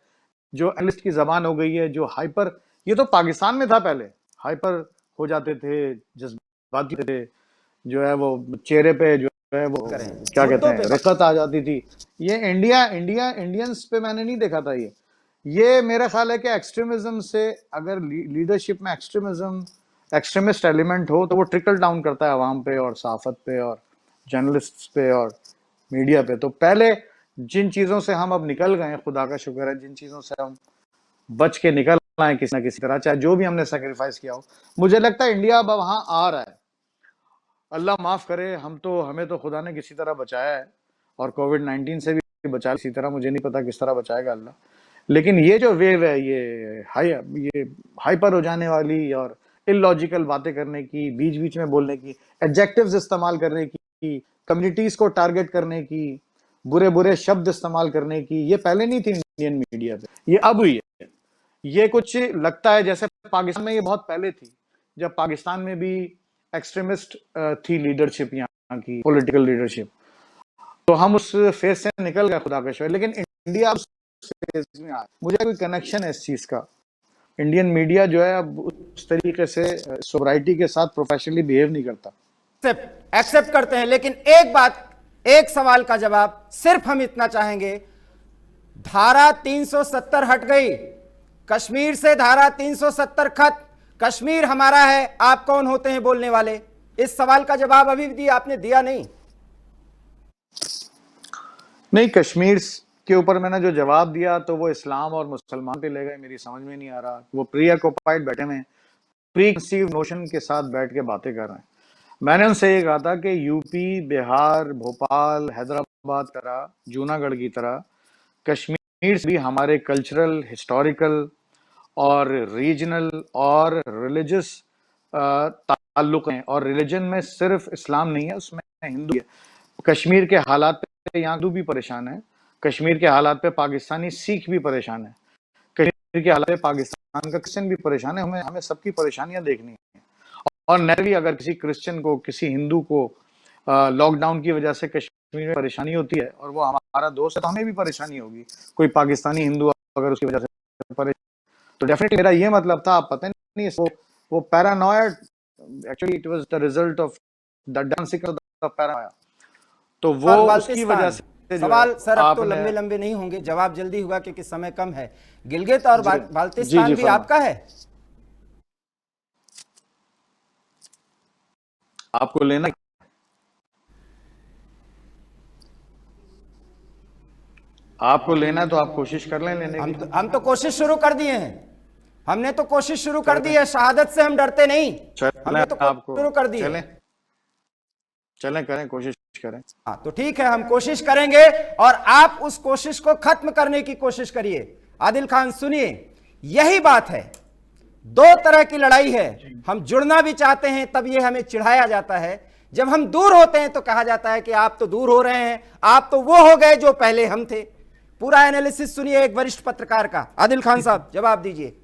जो एनालिस्ट की जबान हो गई है, जो हाइपर, ये तो पाकिस्तान में था पहले, हाइपर हो जाते थे, जज्बाती थे, जो है वो चेहरे पे जो है वो क्या कहते हैं, रिकत आ जाती थी। ये इंडियंस पे मैंने नहीं देखा था। ये मेरा ख्याल है कि एक्सट्रीमिज्म से, अगर लीडरशिप में एक्सट्रीमिस्ट एलिमेंट हो तो वो ट्रिकल डाउन करता है अवाम पे और सहाफत पे और जर्नलिस्ट पे और मीडिया पे। तो पहले जिन चीज़ों से हम अब निकल गए, खुदा का शुक्र है, जिन चीज़ों से हम बच के निकल आए किसी ना किसी तरह, चाहे जो भी हमने सेक्रीफाइस किया हो, मुझे लगता है इंडिया अब वहाँ आ रहा है। अल्लाह माफ़ करे, हमें तो खुदा ने किसी तरह बचाया है और कोविड-19 से भी बचाया इसी तरह, मुझे नहीं पता किस तरह बचाएगा अल्लाह। लेकिन ये जो वेव है, ये हाइपर हो जाने वाली और इलॉजिकल बातें करने की, बीच बीच में बोलने की, एडजेक्टिव्स इस्तेमाल करने की, कम्युनिटीज को टारगेट करने की, बुरे बुरे शब्द इस्तेमाल करने की, ये पहले नहीं थी इंडियन मीडिया पे, ये अब हुई है। ये कुछ लगता है जैसे पाकिस्तान में ये बहुत पहले थी, जब पाकिस्तान में भी एक्सट्रीमिस्ट थी लीडरशिप, यहाँ की पॉलिटिकल लीडरशिप, तो हम उस फेज से निकल गए खुदा का शुक्र। लेकिन इंडिया उस फेज में आया, मुझे कोई कनेक्शन है इस चीज का। इंडियन मीडिया जो है अब उस तरीके से सोबराइटी के साथ प्रोफेशनली बिहेव नहीं करता। एक्सेप्ट करते हैं, लेकिन एक बात, एक सवाल का जवाब सिर्फ हम इतना चाहेंगे, धारा 370 हट गई, कश्मीर से धारा 370 खत्म, कश्मीर हमारा है, आप कौन होते हैं बोलने वाले? इस सवाल का जवाब अभी भी आपने दिया नहीं। नहीं, कश्मीर के ऊपर मैंने जो जवाब दिया तो वो इस्लाम और मुसलमान पे ले गए, मेरी समझ में नहीं आ रहा। वो प्री ऑक्युपाइड बैठे हुए, प्री कंसीव नोशन के साथ बैठ के बातें कर रहे हैं। मैंने उनसे ये कहा था कि यूपी, बिहार, भोपाल, हैदराबाद तरह, जूनागढ़ की तरह कश्मीर से भी हमारे कल्चरल, हिस्टोरिकल और रीजनल और रिलीजियस ताल्लुक हैं। और रिलीजन में सिर्फ इस्लाम नहीं है, उसमें हिंदू है। कश्मीर के हालात पे यहाँ हिंदू भी परेशान है, कश्मीर के हालात पे पाकिस्तानी सिख भी परेशान है, कश्मीर के हालात पे पाकिस्तान का क्रिश्चियन भी परेशान है। हमें सबकी परेशानियां देखनी है। और नेचुरली अगर किसी क्रिश्चियन को, किसी हिंदू को लॉकडाउन की वजह से कश्मीर में परेशानी होती है और वो हमारा दोस्त है, तो हमें भी परेशानी होगी। कोई पाकिस्तानी हिंदू अगर उसकी वजह से परेशान, तो डेफिनेटली मेरा ये मतलब था, आप पता नहीं वो Paranoia, actually it was the result of the dancing of the Paranoia. तो वो उसकी वजह से सवाल सर अब तो लंबे लंबे नहीं होंगे, जवाब जल्दी होगा क्योंकि समय कम है। गिलगित और बाल्टिस्तान भी आपका है? आपको लेना, आपको लेना है तो आप कोशिश कर लें लेने की। हम तो कोशिश शुरू कर दिए हैं, हमने तो कोशिश शुरू कर दी है। शहादत से हम डरते नहीं, हमने तो शुरू कर दी है। चलें करें, कोशिश करें। हाँ तो ठीक है, हम कोशिश करेंगे और आप उस कोशिश को खत्म करने की कोशिश करिए। आदिल खान सुनिए, यही बात है, दो तरह की लड़ाई है। हम जुड़ना भी चाहते हैं तब ये हमें चिढ़ाया जाता है, जब हम दूर होते हैं तो कहा जाता है कि आप तो दूर हो रहे हैं, आप तो वो हो गए जो पहले हम थे। पूरा एनालिसिस सुनिए एक वरिष्ठ पत्रकार का। आदिल खान साहब जवाब दीजिए।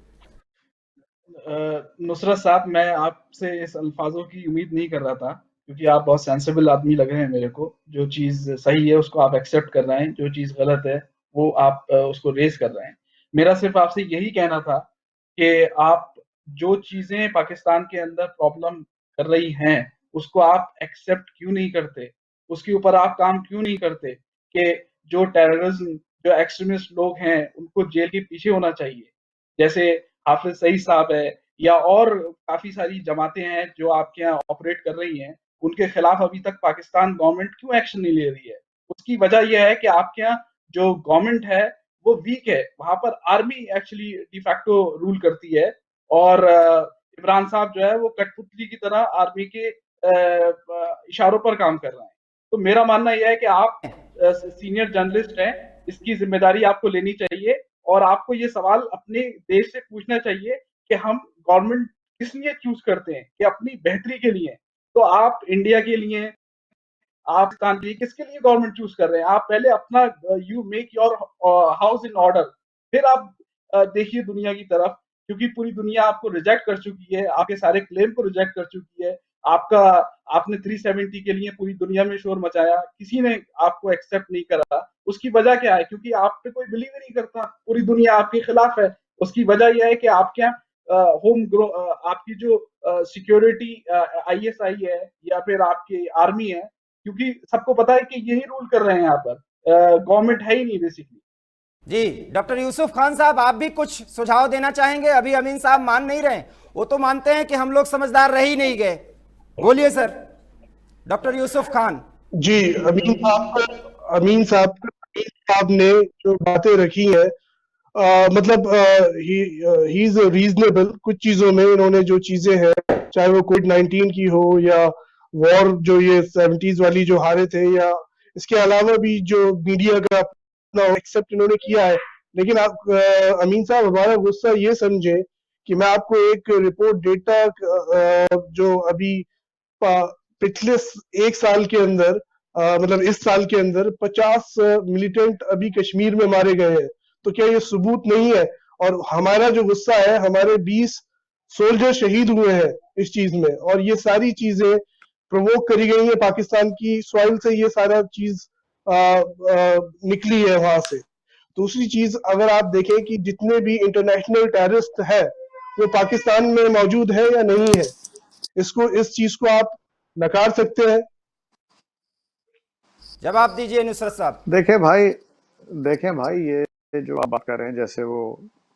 नुसरत साहब, मैं आपसे इस अल्फाजों की उम्मीद नहीं कर रहा था, क्योंकि आप बहुत सेंसिबल आदमी लग रहे हैं मेरे को। जो चीज सही है उसको आप एक्सेप्ट कर रहे हैं, जो चीज गलत है वो आप उसको रेज कर रहे हैं। मेरा सिर्फ आपसे यही कहना था कि आप जो चीजें पाकिस्तान के अंदर प्रॉब्लम कर रही हैं उसको आप एक्सेप्ट क्यों नहीं करते, उसके ऊपर आप काम क्यों नहीं करते कि जो टेररिज्म, जो एक्सट्रीमिस्ट लोग हैं उनको जेल के पीछे होना चाहिए, जैसे हाफिज सईद साहब है या और काफी सारी जमातें हैं जो आपके यहाँ ऑपरेट कर रही हैं, उनके खिलाफ अभी तक पाकिस्तान गवर्नमेंट क्यों एक्शन नहीं ले रही है? उसकी वजह यह है कि आपके यहाँ जो गवर्नमेंट है वो वीक है, वहां पर आर्मी एक्चुअली डिफैक्टो रूल करती है और इमरान साहब जो है वो कठपुतली की तरह आर्मी के इशारों पर काम कर रहे हैं। तो मेरा मानना यह है कि आप सीनियर जर्नलिस्ट हैं, इसकी जिम्मेदारी आपको लेनी चाहिए और आपको ये सवाल अपने देश से पूछना चाहिए कि हम गवर्नमेंट किस लिए चूज करते हैं, कि अपनी बेहतरी के लिए। तो आप इंडिया के लिए, आप पाकिस्तान के लिए किसके लिए गवर्नमेंट चूज कर रहे हैं? आप पहले अपना you make your house in order, फिर आप देखिए दुनिया की तरफ, क्योंकि पूरी दुनिया आपको रिजेक्ट कर चुकी है, आपके सारे क्लेम को रिजेक्ट कर चुकी है। आपने 370 के लिए पूरी दुनिया में शोर मचाया, किसी ने आपको एक्सेप्ट नहीं करा। उसकी वजह क्या है? क्योंकि आप पे कोई बिलीव ही नहीं करता, पूरी दुनिया आपके खिलाफ है। उसकी वजह यह है कि आपके यहाँ आपकी जो सिक्योरिटी ISI है या फिर आपकी आर्मी है, क्योंकि सबको पता है कि यही रूल कर रहे हैं यहाँ पर, गवर्नमेंट है ही नहीं बेसिकली। जी डॉक्टर यूसुफ खान साहब, आप भी कुछ सुझाव देना चाहेंगे? अभी अमीन साहब मान नहीं रहे, वो तो मानते हैं कि हम लोग समझदार रह ही नहीं गए। बोलिए सर, डॉक्टर यूसुफ खान। जी, अमीन साहब ने जो बातें रखी है, मतलब ही इज रीजनेबल। कुछ चीजों में इन्होंने जो चीजें हैं, चाहे वो कोविड-19 की हो या वॉर जो ये 70s वाली जो हारे थे, या इसके अलावा भी जो मीडिया का अपना एक्सेप्ट इन्होंने किया है। लेकिन आप अमीन साहब हमारा गुस्सा ये समझे कि मैं आपको एक रिपोर्ट डेटा जो अभी पिछले एक साल के अंदर, मतलब इस साल के अंदर 50 मिलिटेंट अभी कश्मीर में मारे गए हैं, तो क्या ये सबूत नहीं है? और हमारा जो गुस्सा है, हमारे 20 सोल्जर शहीद हुए हैं इस चीज में, और ये सारी चीजें प्रोवोक करी गई है पाकिस्तान की सॉइल से, ये सारा चीज निकली है वहां से। दूसरी चीज, अगर आप देखें कि जितने भी इंटरनेशनल टेररिस्ट है वो पाकिस्तान में मौजूद है या नहीं है, इस चीज को आप नकार सकते हैं? जवाब दीजिए नुसरत साहब। देखें भाई, ये जो आप बात कर रहे हैं, जैसे वो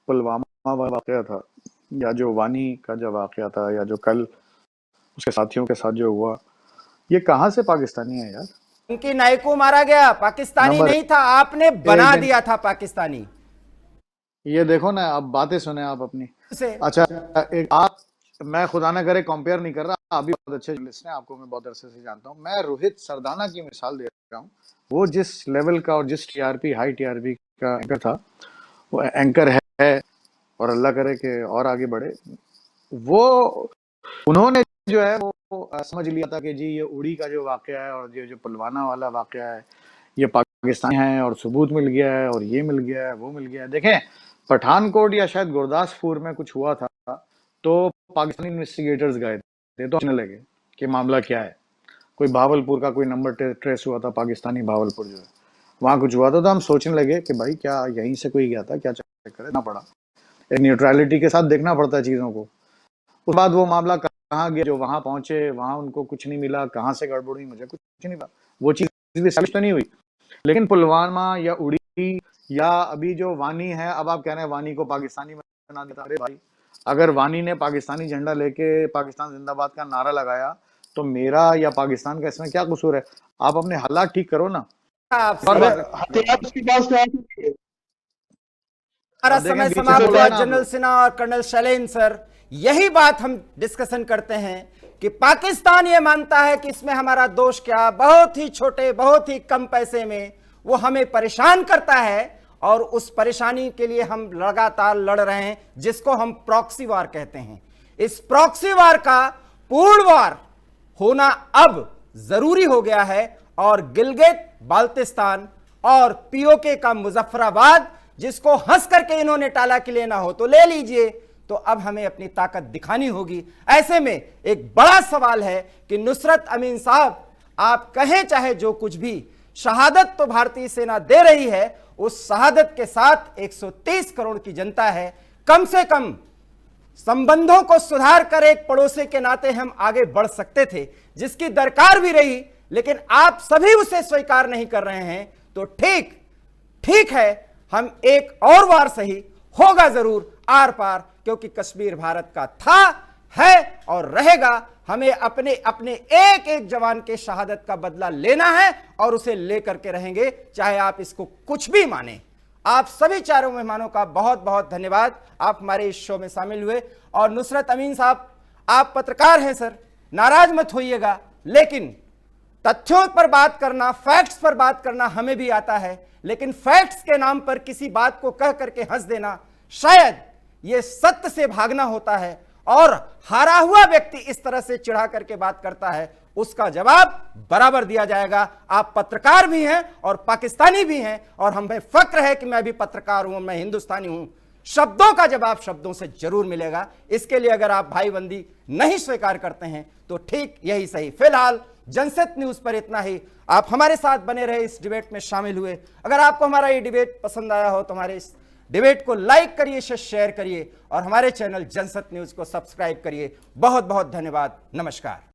पुलवामा वाला वाक़या था, या जो वानी का जो वाक़या था, या जो कल उसके साथियों के साथ जो हुआ, ये कहाँ से पाकिस्तानी है यार? उनकी नाई को मारा गया, पाकिस्तानी नंबर नहीं था, आपने बना एक दिया था पाकिस्तानी ये देखो ना, अब बातें सुने आप अपनी। से। अच्छा, एक आप, मैं खुदा ना करे कंपेयर नहीं कर रहा, आप भी बहुत अच्छे जर्नलिस्ट हैं, आपको मैं बहुत अरसे से जानता हूँ। मैं रोहित सरदाना की मिसाल दे रहा हूँ। वो जिस लेवल का और जिस टीआरपी, हाई टीआरपी का एंकर था, वो एंकर है, और अल्लाह करे कि और आगे बढ़े। वो उन्होंने जो है वो समझ लिया था कि जी ये उड़ी का जो वाक़या है और ये जो पुलवामा वाला वाक़या है, ये पाकिस्तानी है, और सबूत मिल गया है, और ये मिल गया है, वो मिल गया है। देखें, पठानकोट या शायद गुरदासपुर में कुछ हुआ था, तो पाकिस्तानी इन्वेस्टिगेटर्स गए थे, तो लगे कि मामला क्या है। कोई भावलपुर का कोई नंबर ट्रेस हुआ था, पाकिस्तानी भावलपुर जो है, वहाँ कुछ हुआ था, तो हम सोचने लगे कि भाई क्या यहीं से कोई गया था, क्या चक्कर है ना पड़ा। न्यूट्रलिटी के साथ देखना पड़ता है चीज़ों को। उसके बाद वो मामला कहाँ गया, जो वहां पहुंचे वहां उनको कुछ नहीं मिला, कहाँ से गड़बड़ हुई मुझे कुछ नहीं पता, वो चीज भी एस्टैब्लिश तो नहीं हुई। लेकिन पुलवामा या उड़ी या अभी जो वानी है, अब आप कह रहे हैं वानी को पाकिस्तानी बना देता। अरे भाई, अगर वानी ने पाकिस्तानी झंडा लेके पाकिस्तान जिंदाबाद का नारा लगाया, तो मेरा या पाकिस्तान का इसमें क्या कसूर है? आप अपने हालात ठीक करो ना। हथियार उसके पास क्या है? हमारा समय समाप्त हुआ। जनरल सिन्हा और कर्नल शैलेंद्र सर, यही बात हम डिस्कशन करते हैं कि पाकिस्तान ये मानता है कि इसमें हमारा दोष क्या, बहुत ही छोटे, बहुत ही कम पैसे में वो हमें परेशान करता है, और उस परेशानी के लिए हम लगातार लड़ रहे हैं, जिसको हम प्रॉक्सी वार कहते हैं। इस प्रॉक्सी वार का पूर्ण वार होना अब जरूरी हो गया है, और गिलगित बाल्टिस्तान और पीओके का मुजफ्फराबाद, जिसको हंस करके इन्होंने टाला कि लेना हो तो ले लीजिए, तो अब हमें अपनी ताकत दिखानी होगी। ऐसे में एक बड़ा सवाल है कि नुसरत अमीन साहब, आप कहें चाहे जो कुछ भी, शहादत तो भारतीय सेना दे रही है, उस शहादत के साथ 130 करोड़ की जनता है। कम से कम संबंधों को सुधार कर एक पड़ोसी के नाते हम आगे बढ़ सकते थे, जिसकी दरकार भी रही, लेकिन आप सभी उसे स्वीकार नहीं कर रहे हैं। तो ठीक है, हम एक और बार सही, होगा जरूर आर पार, क्योंकि कश्मीर भारत का था, है और रहेगा। हमें अपने अपने एक एक जवान के शहादत का बदला लेना है, और उसे लेकर के रहेंगे, चाहे आप इसको कुछ भी माने। आप सभी चारों मेहमानों का बहुत बहुत धन्यवाद, आप हमारे इस शो में शामिल हुए। और नुसरत अमीन साहब, आप पत्रकार हैं सर, नाराज मत होइएगा, लेकिन तथ्यों पर बात करना, फैक्ट्स पर बात करना हमें भी आता है, लेकिन फैक्ट्स के नाम पर किसी बात को कह करके हंस देना, शायद यह सत्य से भागना होता है। और हारा हुआ व्यक्ति इस तरह से चिढ़ा करके बात करता है, उसका जवाब बराबर दिया जाएगा। आप पत्रकार भी हैं और पाकिस्तानी भी हैं, और हमें फक्र है कि मैं भी पत्रकार हूं, मैं हिंदुस्तानी हूं। शब्दों का जवाब शब्दों से जरूर मिलेगा। इसके लिए अगर आप भाईबंदी नहीं स्वीकार करते हैं तो ठीक यही सही। फिलहाल जनसत न्यूज पर इतना ही। आप हमारे साथ बने रहे, इस डिबेट में शामिल हुए। अगर आपको हमारा ये डिबेट पसंद आया हो तो हमारे इस डिबेट को लाइक करिए, शेयर करिए, और हमारे चैनल जनसत न्यूज को सब्सक्राइब करिए। बहुत बहुत धन्यवाद। नमस्कार।